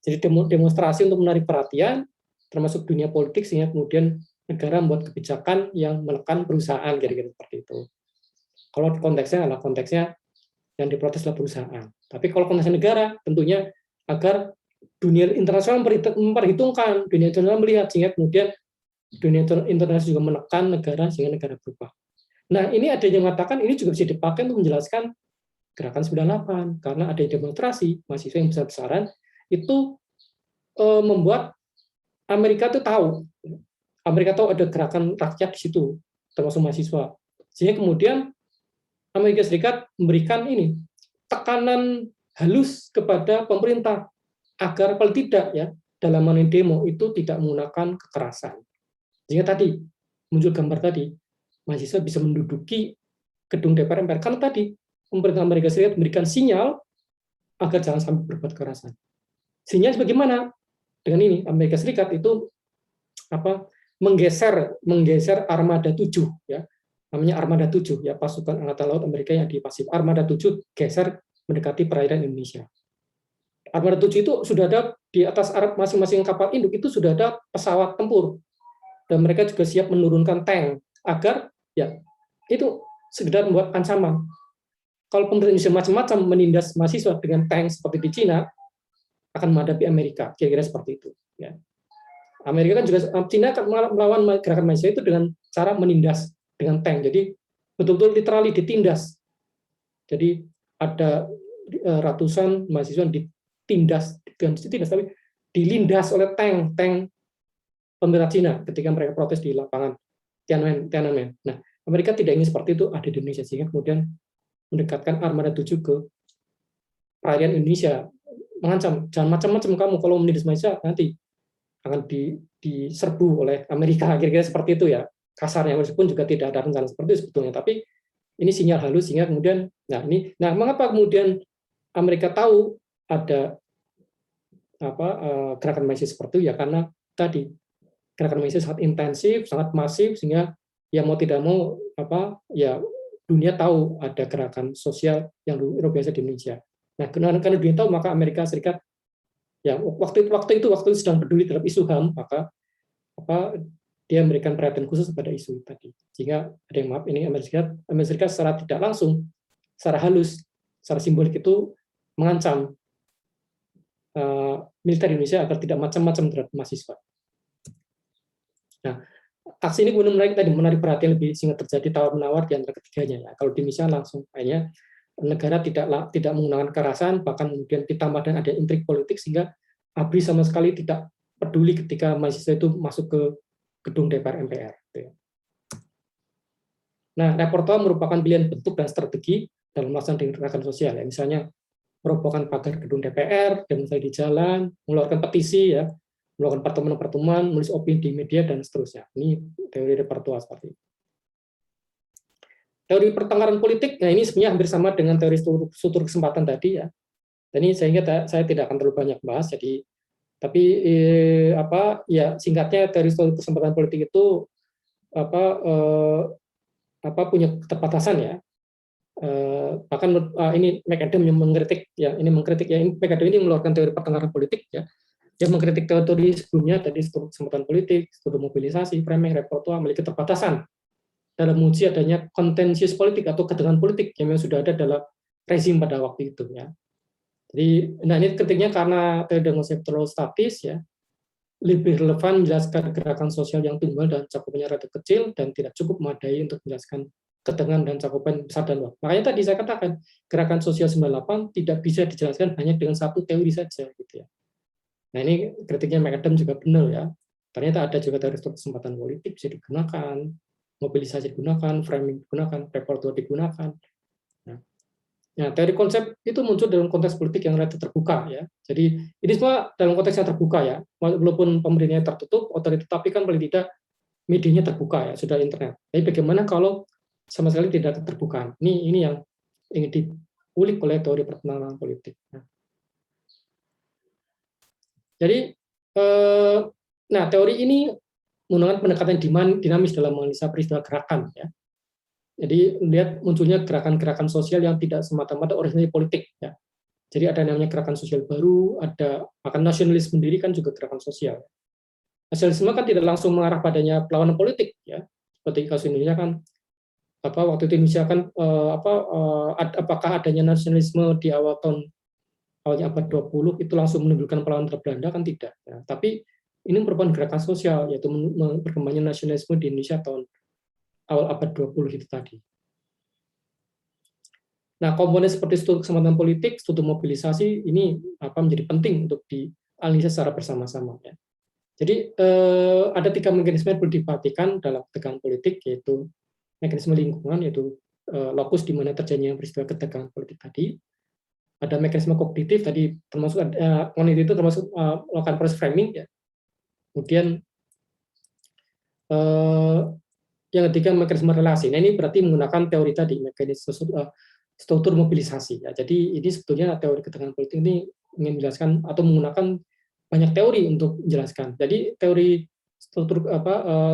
Jadi demonstrasi untuk menarik perhatian, termasuk dunia politik, sehingga kemudian negara membuat kebijakan yang menekan perusahaan, kira-kira seperti itu. Kalau konteksnya yang diprotes adalah perusahaan. Tapi kalau konteksnya negara, tentunya agar dunia internasional memperhitungkan, dunia internasional melihat, sehingga kemudian dunia internasional juga menekan negara, sehingga negara berubah. Nah, ini ada yang mengatakan ini juga bisa dipakai untuk menjelaskan gerakan 98, karena ada demonstrasi mahasiswa yang besar-besaran, itu membuat Amerika itu tahu ada gerakan rakyat di situ, termasuk mahasiswa. Sehingga kemudian Amerika Serikat memberikan tekanan halus kepada pemerintah agar paling tidak ya dalam demo itu tidak menggunakan kekerasan. Sehingga tadi muncul gambar tadi mahasiswa bisa menduduki gedung DPR MPR karena tadi pemerintah Amerika Serikat memberikan sinyal agar jangan sampai berbuat kekerasan. Sinyal bagaimana? Dengan ini Amerika Serikat itu menggeser Armada 7 ya. Namanya Armada 7 ya, pasukan angkatan laut Amerika yang di Pasifik. Armada 7 geser mendekati perairan Indonesia. Armada 7 itu sudah ada di atas masing-masing kapal induk itu sudah ada pesawat tempur. Dan mereka juga siap menurunkan tank agar ya itu sekedar membuat ancaman. Kalau pemerintah Indonesia macam-macam menindas mahasiswa dengan tank seperti di Cina, akan menghadapi Amerika, kira-kira seperti itu. Ya. Amerika kan juga, Cina akan melawan gerakan mahasiswa itu dengan cara menindas dengan tank. Jadi betul-betul literally ditindas. Jadi ada ratusan mahasiswa yang ditindas, tapi dilindas oleh tank pemerintah Cina ketika mereka protes di lapangan Tiananmen. Nah, Amerika tidak ingin seperti itu ada di Indonesia, sehingga kemudian mendekatkan Armada 7 ke perairan Indonesia, mengancam jangan macam-macam kamu kalau menindas mahasiswa nanti akan diserbu oleh Amerika, kira-kira seperti itu ya kasarnya, meskipun juga tidak ada rencana seperti itu sebetulnya, tapi ini sinyal halus sehingga kemudian mengapa kemudian Amerika tahu ada gerakan mahasiswa seperti itu ya karena tadi gerakan mahasiswa sangat intensif, sangat masif, sehingga ya mau tidak mau ya dunia tahu ada gerakan sosial yang luar biasa di Indonesia. Nah, karena dunia tahu, maka Amerika Serikat ya waktu itu sedang peduli terhadap isu HAM, maka dia memberikan perhatian khusus pada isu tadi. Sehingga ada yang maaf, ini Amerika Serikat secara tidak langsung, secara halus, secara simbolik itu mengancam militer Indonesia agar tidak macam-macam terhadap mahasiswa. Nah, aksi ini kemudian menarik perhatian lebih, sehingga terjadi tawar-menawar di antara ketiganya. Ya. Kalau di Indonesia langsung kayaknya negara tidak menggunakan kekerasan, bahkan kemudian ditambah dengan ada intrik politik, sehingga ABRI sama sekali tidak peduli ketika mahasiswa itu masuk ke gedung DPR MPR. Nah, repertoire merupakan pilihan bentuk dan strategi dalam melaksanakan gerakan sosial. Ya. Misalnya merobohkan pagar gedung DPR, demonstrasi di jalan, mengeluarkan petisi, ya, melakukan pertemuan-pertemuan, menulis opini di media, dan seterusnya. Ini teori repertoire seperti itu. Teori pertengkaran politik, nah ini sebenarnya hampir sama dengan teori struktur kesempatan tadi, ya. Dan ini saya tidak akan terlalu banyak bahas, jadi ya singkatnya teori struktur kesempatan politik itu punya keterbatasan, ya. Bahkan ini McAdam yang mengkritik, ya, McAdam ini mengeluarkan teori pertengkaran politik, ya. Dia mengkritik teori sebelumnya tadi struktur kesempatan politik, struktur mobilisasi, framing, repertoire memiliki keterbatasan dalam menguji adanya kontensius politik atau ketegangan politik yang memang sudah ada dalam rezim pada waktu itu, ya. Jadi, nah ini kritiknya karena teori konsep terlalu statis, ya, lebih relevan menjelaskan gerakan sosial yang tunggal dan cakupannya relatif kecil dan tidak cukup memadai untuk menjelaskan ketegangan dan cakupan besar dan luas. Makanya tadi saya katakan gerakan sosial 98 tidak bisa dijelaskan hanya dengan satu teori saja, gitu ya. Nah ini kritiknya McAdam juga benar, ya. Ternyata ada juga teori kesempatan politik bisa digunakan, mobilisasi digunakan, framing digunakan, repertoire digunakan. Nah, teori konsep itu muncul dalam konteks politik yang relatif terbuka, ya. Jadi ini semua dalam konteks yang terbuka, ya. Walaupun pemerintahnya tertutup, otoritas, tapi kan paling tidak medianya terbuka, ya, sudah internet. Tapi bagaimana kalau sama sekali tidak terbuka? Ini yang ingin diulik oleh teori pertentangan politik. Jadi, nah teori ini menggunakan pendekatan dinamis dalam menganalisa peristiwa gerakan, ya. Jadi lihat munculnya gerakan-gerakan sosial yang tidak semata-mata orientasi politik, ya. Jadi ada namanya gerakan sosial baru, ada bahkan nasionalisme sendiri kan juga gerakan sosial. Nasionalisme kan tidak langsung mengarah padanya perlawanan politik, ya. Seperti kasus Indonesia kan waktu itu Indonesia kan apakah adanya nasionalisme di awalnya abad 20 itu langsung menimbulkan perlawanan terhadap Belanda kan tidak, ya. Tapi ini merupakan gerakan sosial, yaitu berkembangnya nasionalisme di Indonesia tahun awal abad 20 itu tadi. Nah, komponen seperti struktur kesempatan politik, struktur mobilisasi ini menjadi penting untuk dianalisa secara bersama-sama, ya. Jadi ada 3 mekanisme yang perlu diperhatikan dalam ketegangan politik, yaitu mekanisme lingkungan, yaitu lokus di mana terjadinya peristiwa ketegangan politik tadi. Ada mekanisme kognitif tadi, termasuk kognitif itu termasuk melakukan proses framing, ya. Kemudian yang ketiga mekanisme relasi. Nah ini berarti menggunakan teori tadi, mekanisme struktur mobilisasi. Ya. Jadi ini sebetulnya teori ketegangan politik ini ingin menjelaskan atau menggunakan banyak teori untuk menjelaskan. Jadi teori struktur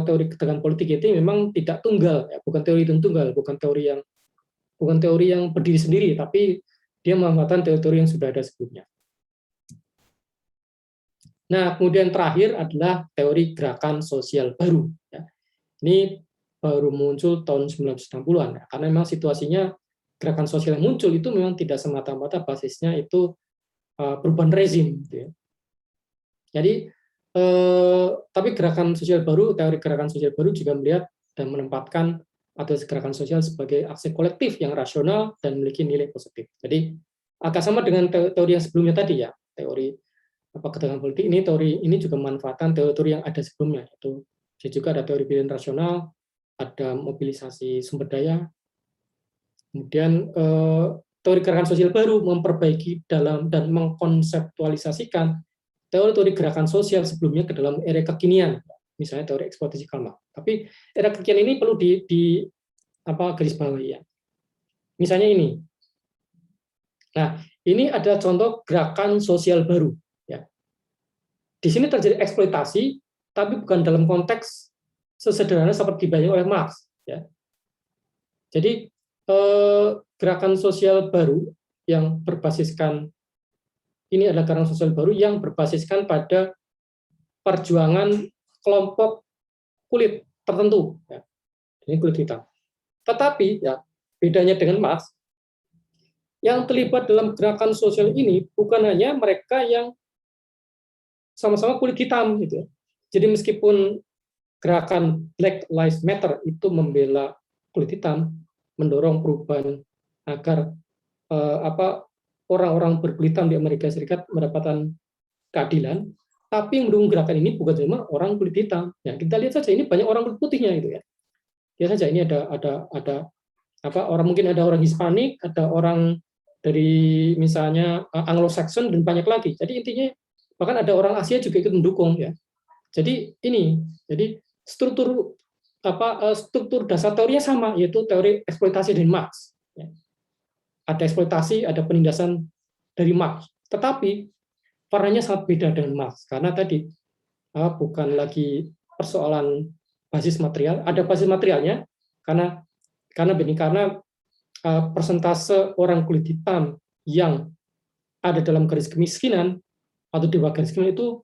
teori ketegangan politik itu memang tidak tunggal, ya. Bukan teori yang tunggal, bukan teori yang berdiri sendiri, tapi dia memanfaatkan teori-teori yang sudah ada sebelumnya. Nah, kemudian terakhir adalah teori gerakan sosial baru. Ya. Ini baru muncul tahun 1960-an, ya, karena memang situasinya gerakan sosial yang muncul itu memang tidak semata-mata basisnya itu perubahan rezim, gitu ya. Jadi tapi gerakan sosial baru, teori gerakan sosial baru juga melihat dan menempatkan atau gerakan sosial sebagai aksi kolektif yang rasional dan memiliki nilai positif. Jadi agak sama dengan teori yang sebelumnya tadi, ya, teori ketegangan politik ini, teori ini juga memanfaatkan teori yang ada sebelumnya, yaitu juga ada teori pilihan rasional, ada mobilisasi sumber daya, kemudian teori gerakan sosial baru memperbaiki dalam dan mengkonseptualisasikan teori-teori gerakan sosial sebelumnya ke dalam era kekinian, misalnya teori eksploitasi Karl Marx. Tapi era kekinian ini perlu garis bawahi, ya. Misalnya ini. Nah, ini ada contoh gerakan sosial baru, ya. Di sini terjadi eksploitasi, tapi bukan dalam konteks sesederhana seperti dibayangkan oleh Marx, ya. Jadi gerakan sosial baru yang berbasiskan, ini adalah gerakan sosial baru yang berbasiskan pada perjuangan kelompok kulit tertentu, ya. Ini kulit hitam. Tetapi ya bedanya dengan Marx, yang terlibat dalam gerakan sosial ini bukan hanya mereka yang sama-sama kulit hitam gitu ya. Jadi meskipun gerakan Black Lives Matter itu membela kulit hitam, mendorong perubahan agar orang-orang berkulit hitam di Amerika Serikat mendapatkan keadilan, tapi yang mendukung gerakan ini bukan cuma orang kulit hitam. Ya, kita lihat saja ini banyak orang kulit putihnya gitu ya. Lihat saja ini ada orang, mungkin ada orang Hispanik, ada orang dari misalnya Anglo-Saxon dan banyak lagi. Jadi intinya bahkan ada orang Asia juga ikut mendukung ya. Jadi struktur dasar teorinya sama, yaitu teori eksploitasi dari Marx. Ya. Ada eksploitasi, ada penindasan dari Marx. Tetapi warnanya sangat beda dengan Marx, karena tadi bukan lagi persoalan basis material, ada basis materialnya, karena persentase orang kulit hitam yang ada dalam garis kemiskinan atau di bawah garis kemiskinan itu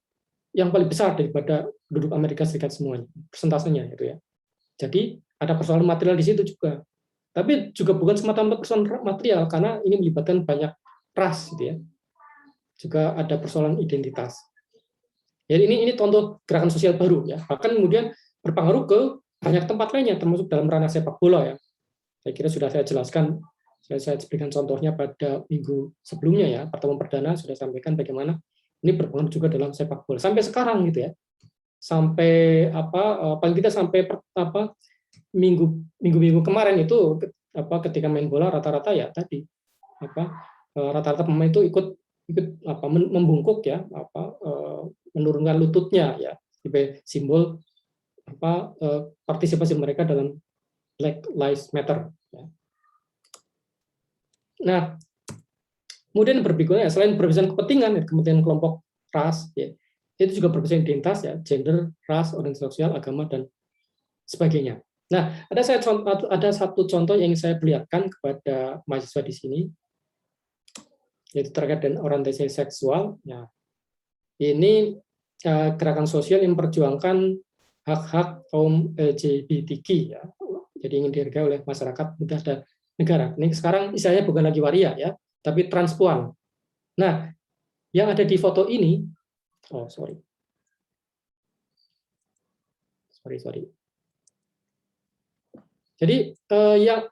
yang paling besar daripada penduduk Amerika Serikat semuanya, persentasenya itu ya. Jadi ada persoalan material di situ juga. Tapi juga bukan semata-mata persoalan material, karena ini melibatkan banyak ras gitu ya. Juga ada persoalan identitas. Jadi ini contoh gerakan sosial baru ya. Bahkan kemudian berpengaruh ke banyak tempat lainnya, termasuk dalam ranah sepak bola ya. Saya kira sudah saya jelaskan, saya berikan contohnya pada minggu sebelumnya ya, pertemuan perdana sudah sampaikan bagaimana ini berpengaruh juga dalam sepak bola sampai sekarang gitu ya. Sampai paling tidak sampai minggu kemarin itu ketika main bola rata-rata ya tadi rata-rata pemain itu ikut membungkuk ya, menurunkan lututnya ya, sebagai simbol partisipasi mereka dalam Black Lives Matter. Ya. Nah, kemudian berikutnya selain perbedaan kepentingan kelompok ras, ya, itu juga perbedaan identitas ya, gender, ras, orientasi sosial, agama dan sebagainya. Nah, ada satu contoh yang saya perlihatkan kepada mahasiswa di sini, yaitu terkait dengan orientasi seksual. Nah, ini gerakan sosial yang memperjuangkan hak-hak kaum LGBTQ ya. Jadi ingin dihargai oleh masyarakat dan negara. Ini sekarang istilahnya bukan lagi waria ya, tapi transpuan. Nah, yang ada di foto ini, sorry. Jadi yang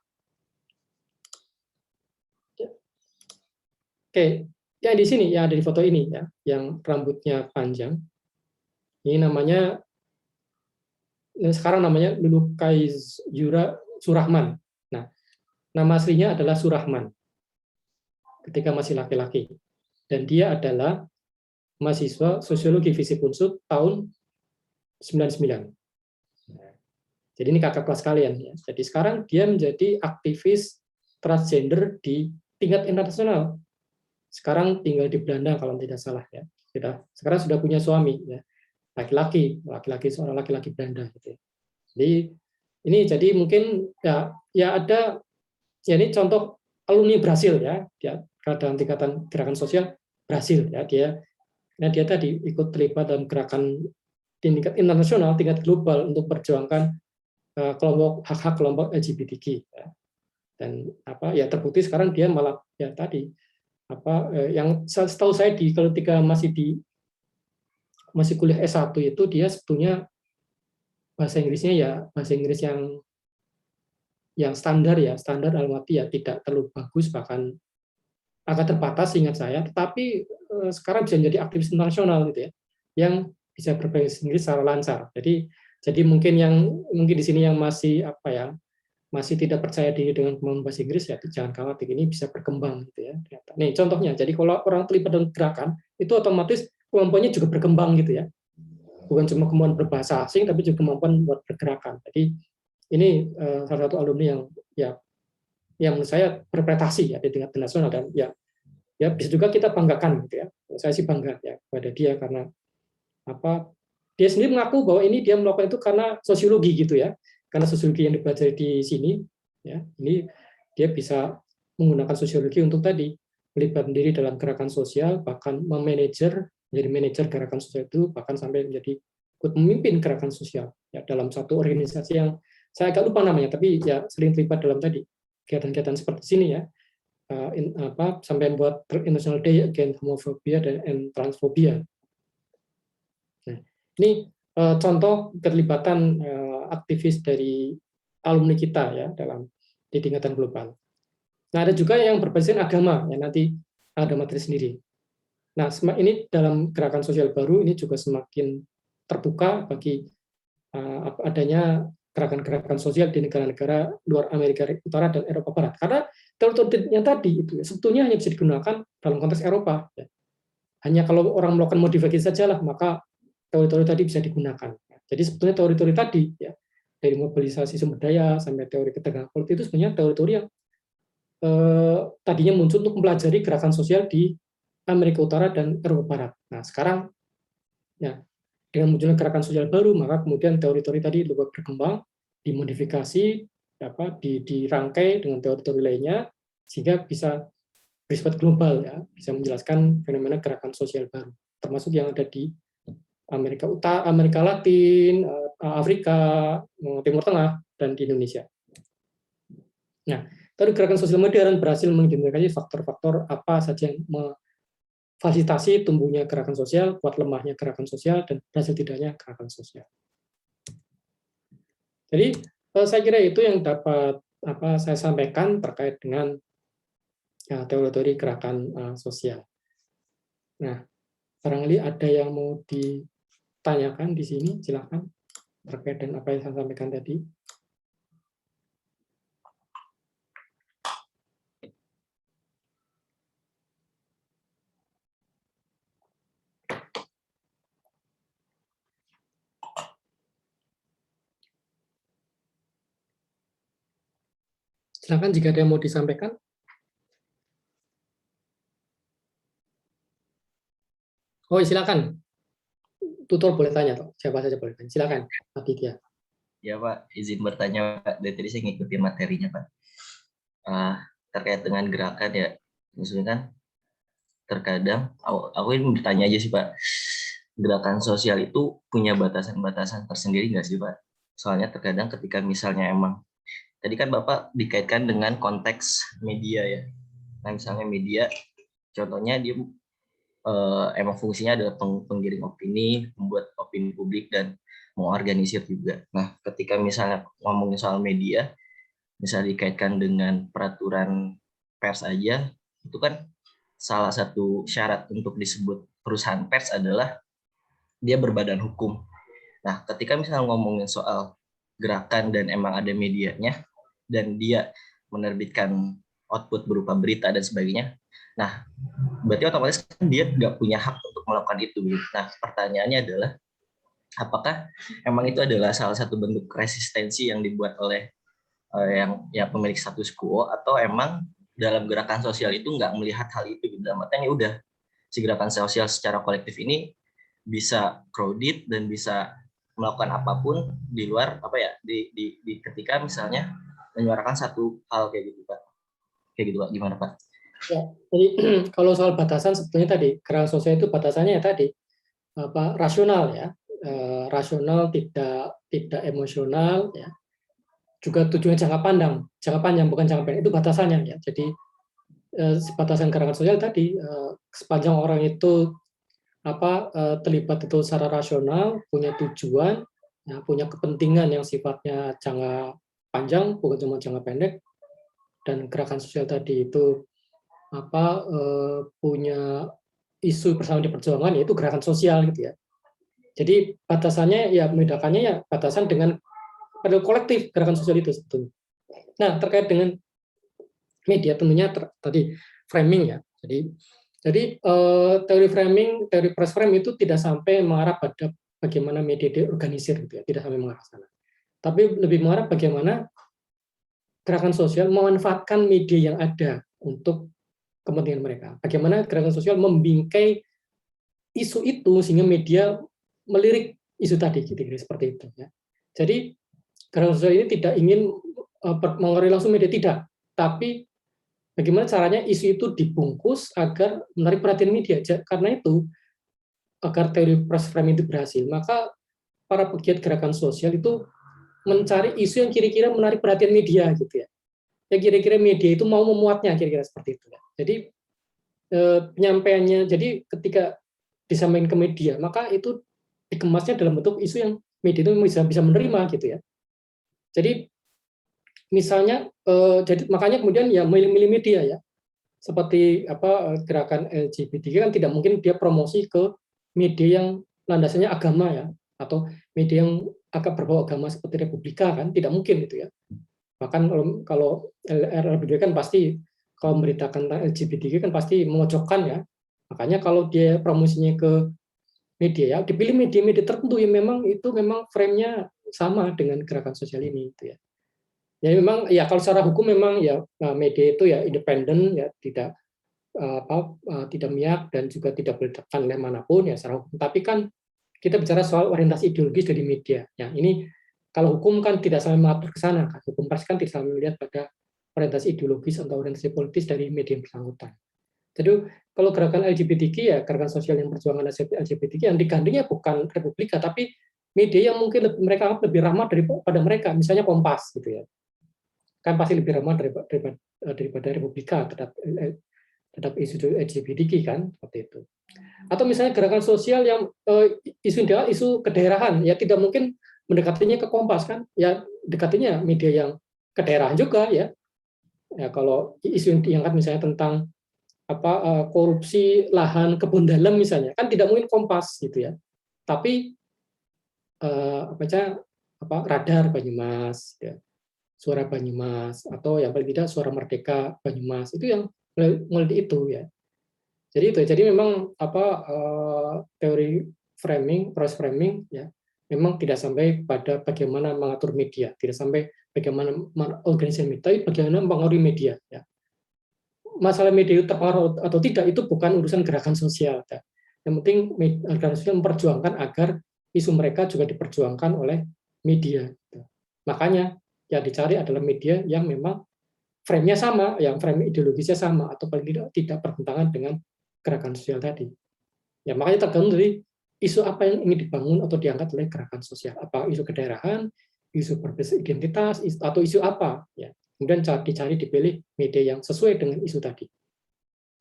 di sini yang ada di foto ini ya, yang rambutnya panjang, ini namanya sekarang namanya Lulukais Yura Surahman. Nah, nama aslinya adalah Surahman ketika masih laki-laki, dan dia adalah mahasiswa sosiologi Visip Unsur tahun 99. Jadi ini kakak kelas kalian ya. Jadi sekarang dia menjadi aktivis transgender di tingkat internasional. Sekarang tinggal di Belanda kalau tidak salah ya. Sekarang sudah punya suami ya. Seorang laki-laki Belanda gitu. Jadi ini jadi mungkin ya ada ya, ini contoh alumni Brasil ya. Dia dalam tingkatan gerakan sosial Brasil ya. Dia tadi ikut terlibat dalam gerakan tingkat internasional, tingkat global untuk perjuangkan hak-hak kelompok LGBTQ ya. Dan ya terbukti sekarang dia malah ya tadi yang setahu saya ketika masih kuliah S1 itu dia sebetulnya bahasa Inggrisnya ya bahasa Inggris yang standar Almaty ya, tidak terlalu bagus, bahkan agak terbatas ingat saya, tetapi sekarang bisa menjadi aktivis internasional gitu ya, yang bisa berbahasa Inggris secara lancar. Jadi mungkin di sini yang masih tidak percaya diri dengan kemampuan bahasa Inggris ya jangan khawatir, ini bisa berkembang gitu ya. Nih contohnya, jadi kalau orang terlibat dalam gerakan itu otomatis kemampuannya juga berkembang gitu ya. Bukan cuma kemampuan berbahasa asing tapi juga kemampuan buat bergerakan. Jadi ini salah satu alumni yang menurut saya berprestasi ya di tingkat nasional, dan ya bisa juga kita banggakan gitu ya. Saya sih bangga ya kepada dia karena dia sendiri mengaku bahwa ini dia melakukan itu karena sosiologi gitu ya, karena sosiologi yang dipelajari di sini ya, ini dia bisa menggunakan sosiologi untuk tadi melibatkan diri dalam gerakan sosial, bahkan menjadi manajer gerakan sosial itu, bahkan sampai menjadi ikut memimpin gerakan sosial ya, dalam satu organisasi yang saya agak lupa namanya, tapi ya sering terlibat dalam tadi kegiatan-kegiatan seperti sini ya, sampai buat International Day Against Homophobia dan Transphobia. Nah, ini contoh keterlibatan aktivis dari alumni kita ya di tingkatan global. Nah, ada juga yang berbasis agama, ya nanti ada materi sendiri. Nah, ini dalam gerakan sosial baru ini juga semakin terbuka bagi adanya gerakan-gerakan sosial di negara-negara luar Amerika Utara dan Eropa Barat. Karena teori-teorinya tadi itu sebetulnya hanya bisa digunakan dalam konteks Eropa. Ya. Hanya kalau orang melakukan modifikasi sajalah, maka teori-teori tadi bisa digunakan. Jadi sebetulnya teori-teori tadi, ya, dari mobilisasi sumber daya sampai teori ketegangan politik itu sebenarnya teori-teori yang tadinya muncul untuk mempelajari gerakan sosial di Amerika Utara dan Eropa Barat. Nah, sekarang ya, dengan munculnya gerakan sosial baru, maka kemudian teori-teori tadi lebih berkembang, dimodifikasi, dirangkai dengan teori-teori lainnya, sehingga bisa bersifat global, ya, bisa menjelaskan fenomena gerakan sosial baru, termasuk yang ada di Amerika Utara, Amerika Latin, Afrika, Timur Tengah, dan di Indonesia. Nah, teori gerakan sosial modern berhasil mengidentifikasi faktor-faktor apa saja yang memfasilitasi tumbuhnya gerakan sosial, kuat lemahnya gerakan sosial, dan berhasil tidaknya gerakan sosial. Jadi, saya kira itu yang dapat saya sampaikan terkait dengan teori-teori gerakan sosial. Nah, barangkali ada yang mau ditanyakan di sini, silakan terkait dengan apa yang saya sampaikan tadi. Silakan jika ada yang mau disampaikan. Oh, silakan. Tutor boleh tanya, siapa saja boleh tanya. Silakan, Pak Ditya. Ya Pak, izin bertanya Pak. Dari tadi saya ngikutin materinya Pak. Terkait dengan gerakan ya, maksudnya kan terkadang, aku ingin bertanya aja sih Pak. Gerakan sosial itu punya batasan-batasan tersendiri nggak sih Pak? Soalnya terkadang ketika misalnya emang, tadi kan Bapak dikaitkan dengan konteks media ya. Nah misalnya media, contohnya dia emang fungsinya adalah penggiring opini, membuat opini publik, dan mengorganisir juga. Nah, ketika misalnya ngomongin soal media, misalnya dikaitkan dengan peraturan pers aja, itu kan salah satu syarat untuk disebut perusahaan pers adalah dia berbadan hukum. Nah, ketika misalnya ngomongin soal gerakan dan emang ada medianya, dan dia menerbitkan output berupa berita dan sebagainya, nah, berarti otomatis kan dia nggak punya hak untuk melakukan itu. Nah, pertanyaannya adalah, apakah emang itu adalah salah satu bentuk resistensi yang dibuat oleh yang ya pemilik status quo, atau emang dalam gerakan sosial itu nggak melihat hal itu gitu? Dalam artian ya udah, si gerakan sosial secara kolektif ini bisa crowded dan bisa melakukan apapun di luar di ketika misalnya menyuarakan satu hal kayak gitu Pak. Kayak gitu Pak, gimana Pak? Ya, jadi kalau soal batasan sebetulnya tadi gerakan sosial itu batasannya ya tadi rasional ya, rasional, tidak emosional ya, juga tujuannya jangka panjang bukan jangka pendek, itu batasannya ya. Jadi batasan gerakan sosial tadi sepanjang orang itu terlibat itu secara rasional, punya tujuan, ya, punya kepentingan yang sifatnya jangka panjang bukan cuma jangka pendek, dan gerakan sosial tadi itu punya isu bersama di perjuangan, yaitu gerakan sosial gitu ya. Jadi batasannya ya, membedakannya ya batasan dengan pada kolektif gerakan sosial itu sebetulnya. Nah, terkait dengan media tentunya tadi framing ya. Jadi teori framing, teori press frame itu tidak sampai mengarah pada bagaimana media diorganisir gitu ya, tidak sampai mengarah sana. Tapi lebih mengarah bagaimana gerakan sosial memanfaatkan media yang ada untuk kepentingan mereka. Bagaimana gerakan sosial membingkai isu itu sehingga media melirik isu tadi, kira-kira seperti itu ya. Jadi gerakan sosial ini tidak ingin mengaruhi langsung media, tidak, tapi bagaimana caranya isu itu dibungkus agar menarik perhatian media. Karena itu, agar teori press framing itu berhasil, maka para pegiat gerakan sosial itu mencari isu yang kira-kira menarik perhatian media gitu ya. Ya kira-kira media itu mau memuatnya kira-kira seperti itu ya. Jadi penyampaiannya, jadi ketika disampaikan ke media, maka itu dikemasnya dalam bentuk isu yang media itu bisa menerima gitu ya. Jadi misalnya jadi makanya kemudian ya milih-milih media ya. Seperti gerakan LGBTQ kan tidak mungkin dia promosi ke media yang landasannya agama ya, atau media yang agak berbau agama seperti Republika kan tidak mungkin itu ya. Bahkan kalau LGBTQ kan pasti kalau memberitakan tentang LGBTQ kan pasti memojokkan ya. Makanya kalau dia promosinya ke media ya dipilih media-media tertentu yang memang frame-nya sama dengan gerakan sosial ini itu ya. Ya memang ya kalau secara hukum memang ya media itu ya independen ya tidak miak dan juga tidak boleh ditekan oleh manapun ya secara hukum. Tapi kan kita bicara soal orientasi ideologis dari media. Ya ini kalau hukum kan tidak sampai mengatur ke sana kan. Hukum pers kan tidak sampai melihat pada orientasi ideologis atau orientasi politis dari media yang bersangkutan. Jadi kalau gerakan LGBTQ ya gerakan sosial yang perjuangan LGBTQ yang digandengnya bukan Republika tapi media yang mungkin mereka anggap lebih ramah daripada mereka, misalnya Kompas gitu ya. Kan pasti lebih ramah daripada Republika terhadap isu LGBTQ kan seperti itu. Atau misalnya gerakan sosial yang isu kedaerahan ya tidak mungkin mendekatinya ke Kompas kan, ya dekatinya media yang kedaerahan juga ya. Ya kalau isu yang diangkat misalnya tentang korupsi lahan kebun dalam misalnya kan tidak mungkin Kompas gitu ya. Tapi Radar Banyumas ya. Suara Banyumas atau yang paling tidak Suara Merdeka Banyumas itu yang mulai itu ya. Jadi memang teori framing, press framing ya memang tidak sampai pada bagaimana mengatur media, tidak sampai bagaimana organisasi media, tapi bagaimana mengatur media ya. Masalah media itu terpengaruh atau tidak itu bukan urusan gerakan sosial ya. Yang penting gerakan sosial memperjuangkan agar isu mereka juga diperjuangkan oleh media. Ya. Makanya yang dicari adalah media yang memang frame-nya sama, yang frame ideologisnya sama, atau paling tidak bertentangan dengan gerakan sosial tadi. Ya, makanya tergantung dari isu apa yang ingin dibangun atau diangkat oleh gerakan sosial. Apa isu kedaerahan, isu berbasis identitas, atau isu apa. Ya. Kemudian dicari, dipilih media yang sesuai dengan isu tadi.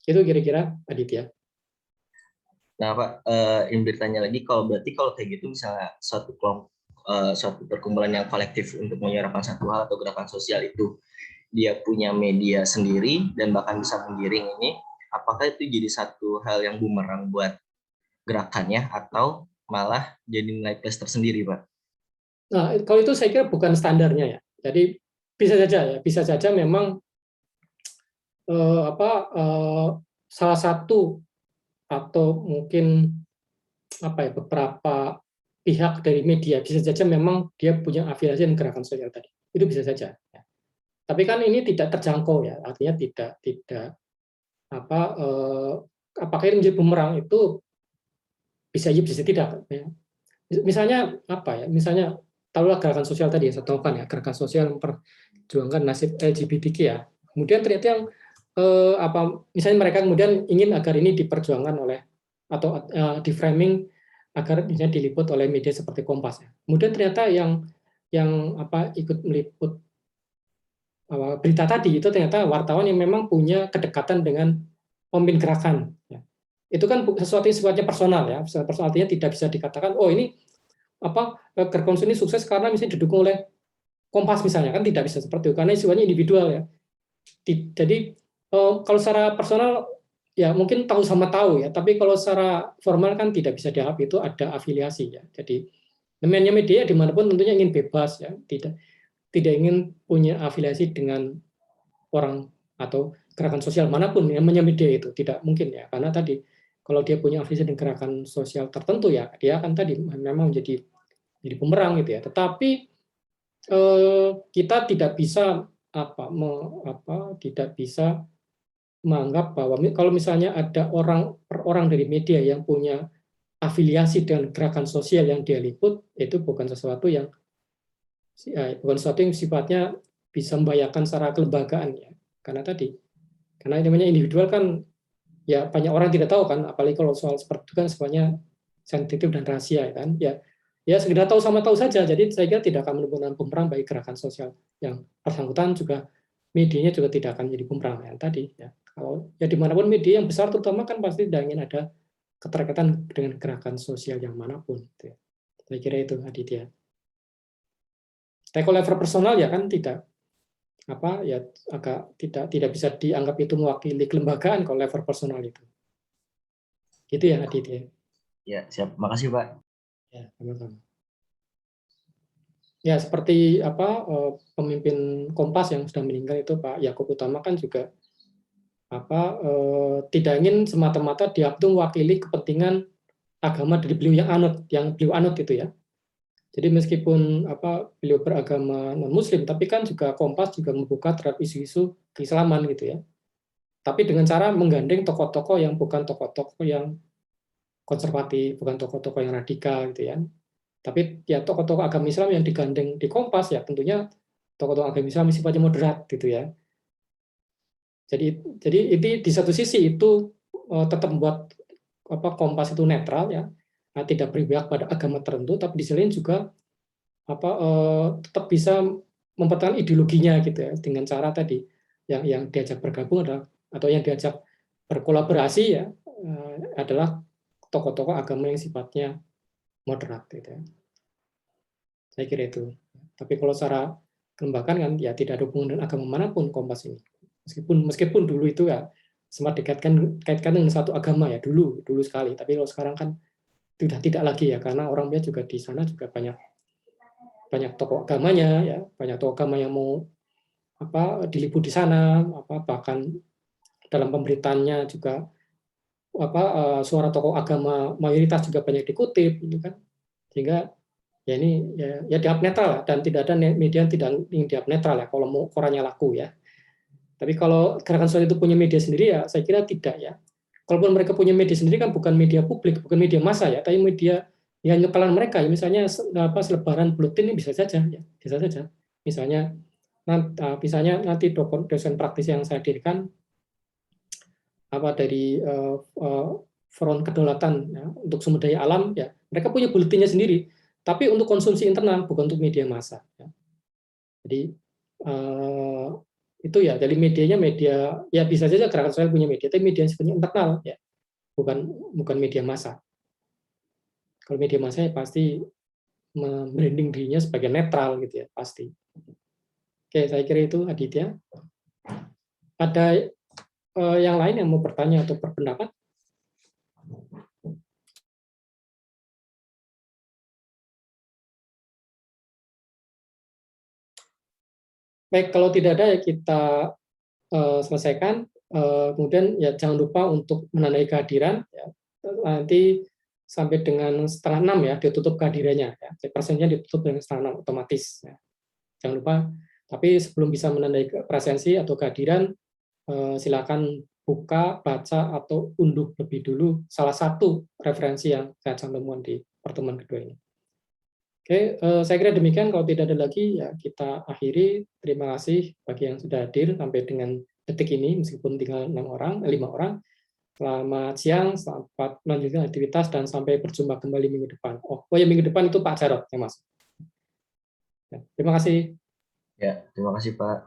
Itu kira-kira, Aditya. Nah, Pak, yang bertanya lagi, kalau kayak gitu, misalnya suatu perkumpulan yang kolektif untuk menyuarakan satu hal atau gerakan sosial itu, dia punya media sendiri dan bahkan bisa menggiring ini, apakah itu jadi satu hal yang bumerang buat gerakannya atau malah jadi nilai plus tersendiri, Pak? Nah, kalau itu saya kira bukan standarnya ya. Jadi bisa saja memang salah satu atau mungkin beberapa pihak dari media bisa saja memang dia punya afiliasi dengan gerakan sosial tadi. Itu bisa saja. Ya. Tapi kan ini tidak terjangkau ya, artinya tidak apakah ini menjadi bumerang itu bisa tidak. Ya. Misalnya Misalnya taruhlah gerakan sosial tadi yang saya tahukan ya, gerakan sosial memperjuangkan nasib LGBTQ ya. Kemudian ternyata yang misalnya mereka kemudian ingin agar ini diperjuangkan oleh atau di framing agar misalnya diliput oleh media seperti Kompas ya. Kemudian ternyata yang ikut meliput berita tadi itu ternyata wartawan yang memang punya kedekatan dengan pemimpin gerakan ya. Itu kan sesuatu yang sifatnya personal ya, personal artinya tidak bisa dikatakan oh ini gerakan ini sukses karena misalnya didukung oleh Kompas misalnya, kan tidak bisa seperti itu karena sifatnya individual ya. Jadi kalau secara personal ya mungkin tahu sama tahu ya, tapi kalau secara formal kan tidak bisa dianggap itu ada afiliasi ya. Jadi namanya media dimanapun tentunya ingin bebas ya, tidak ingin punya afiliasi dengan orang atau gerakan sosial manapun yang namanya media itu tidak mungkin ya, karena tadi kalau dia punya afiliasi dengan gerakan sosial tertentu ya dia akan tadi memang jadi bumerang gitu ya. Tetapi kita tidak bisa tidak bisa menganggap bahwa kalau misalnya ada orang dari media yang punya afiliasi dengan gerakan sosial yang dia liput, itu bukan sesuatu yang sifatnya bisa membahayakan secara kelembagaan ya. Karena tadi Karena namanya individual kan, ya banyak orang tidak tahu kan, apalagi kalau soal seperti itu kan semuanya sensitif dan rahasia kan. Ya sekedar tahu sama tahu saja. Jadi saya kira tidak akan menimbulkan bumerang bagi gerakan sosial yang bersangkutan, juga medianya juga tidak akan menjadi bumerang yang tadi. Ya. Kalau ya dimanapun media yang besar terutama kan pasti tidak ingin ada keterkaitan dengan gerakan sosial yang manapun. Gitu ya. Saya kira itu Aditya. Tapi kalau level personal ya kan tidak ya agak tidak bisa dianggap itu mewakili kelembagaan kalau level personal itu. Gitu ya Aditya. Ya, siap. Makasih, Pak. Ya, sama-sama. Ya, seperti pemimpin Kompas yang sudah meninggal itu Pak Yakub Utama kan juga tidak ingin semata-mata dia itu mewakili kepentingan agama dari beliau yang beliau anut itu ya. Jadi meskipun beliau beragama non Muslim, tapi kan juga Kompas juga membuka terhadap isu-isu keislaman gitu ya. Tapi dengan cara menggandeng tokoh-tokoh yang bukan tokoh-tokoh yang konservatif, bukan tokoh-tokoh yang radikal gitu ya. Tapi ya tokoh-tokoh agama Islam yang digandeng di Kompas ya tentunya tokoh-tokoh agama Islam sifatnya moderat gitu ya. Jadi ini di satu sisi itu tetap membuat Kompas itu netral ya, tidak berpihak pada agama tertentu, tapi di sisi lain juga tetap bisa mempertahankan ideologinya gitu ya, dengan cara tadi yang diajak bergabung atau yang diajak berkolaborasi ya adalah tokoh-tokoh agama yang sifatnya moderat gitu ya. Saya kira itu. Tapi kalau secara kelembagaan kan ya tidak ada hubungan dengan agama manapun Kompas ini. Meskipun dulu itu ya sempat kaitkan dengan satu agama ya dulu sekali. Tapi kalau sekarang kan sudah tidak lagi ya, karena orang dia juga di sana juga banyak tokoh agamanya ya, banyak tokoh agama yang mau diliput di sana, bahkan dalam pemberitaannya juga suara tokoh agama mayoritas juga banyak dikutip gitu kan. Sehingga ya ini ya dianggap netral dan tidak ada media yang tidak ingin dianggap netral ya kalau mau korannya laku ya. Tapi kalau gerakan sosial itu punya media sendiri ya saya kira tidak ya. Kalaupun mereka punya media sendiri kan bukan media publik, bukan media massa ya, tapi media yang nyokalan mereka ya, misalnya selebaran buletin ini bisa saja ya, bisa saja. Misalnya nanti dosen praktis yang saya dirikan dari Front Kedaulatan ya, untuk sumber daya alam ya, mereka punya buletinnya sendiri, tapi untuk konsumsi internal bukan untuk media massa. Ya. Jadi itu ya, jadi medianya media ya bisa saja gerakan sosial punya media, tapi media yang sifatnya internal ya, bukan media massa. Kalau media massa ya pasti membranding dirinya sebagai netral gitu ya pasti. Oke, saya kira itu Aditya. Ada yang lain yang mau bertanya atau berpendapat? Baik, kalau tidak ada ya kita selesaikan. Kemudian ya jangan lupa untuk menandai kehadiran. Ya. Nanti sampai dengan 5:30 ya ditutup kehadirannya. Ya. Presensinya ditutup dengan 5:30 otomatis. Ya. Jangan lupa. Tapi sebelum bisa menandai presensi atau kehadiran, silakan buka, baca, atau unduh lebih dulu salah satu referensi yang saya temukan di pertemuan kedua ini. Oke, saya kira demikian. Kalau tidak ada lagi, ya kita akhiri. Terima kasih bagi yang sudah hadir sampai dengan detik ini, meskipun tinggal 5 orang. Selamat siang, selamat melanjutkan aktivitas, dan sampai berjumpa kembali minggu depan. Oh ya, minggu depan itu Pak Jarod yang masuk. Ya, terima kasih. Ya, terima kasih Pak.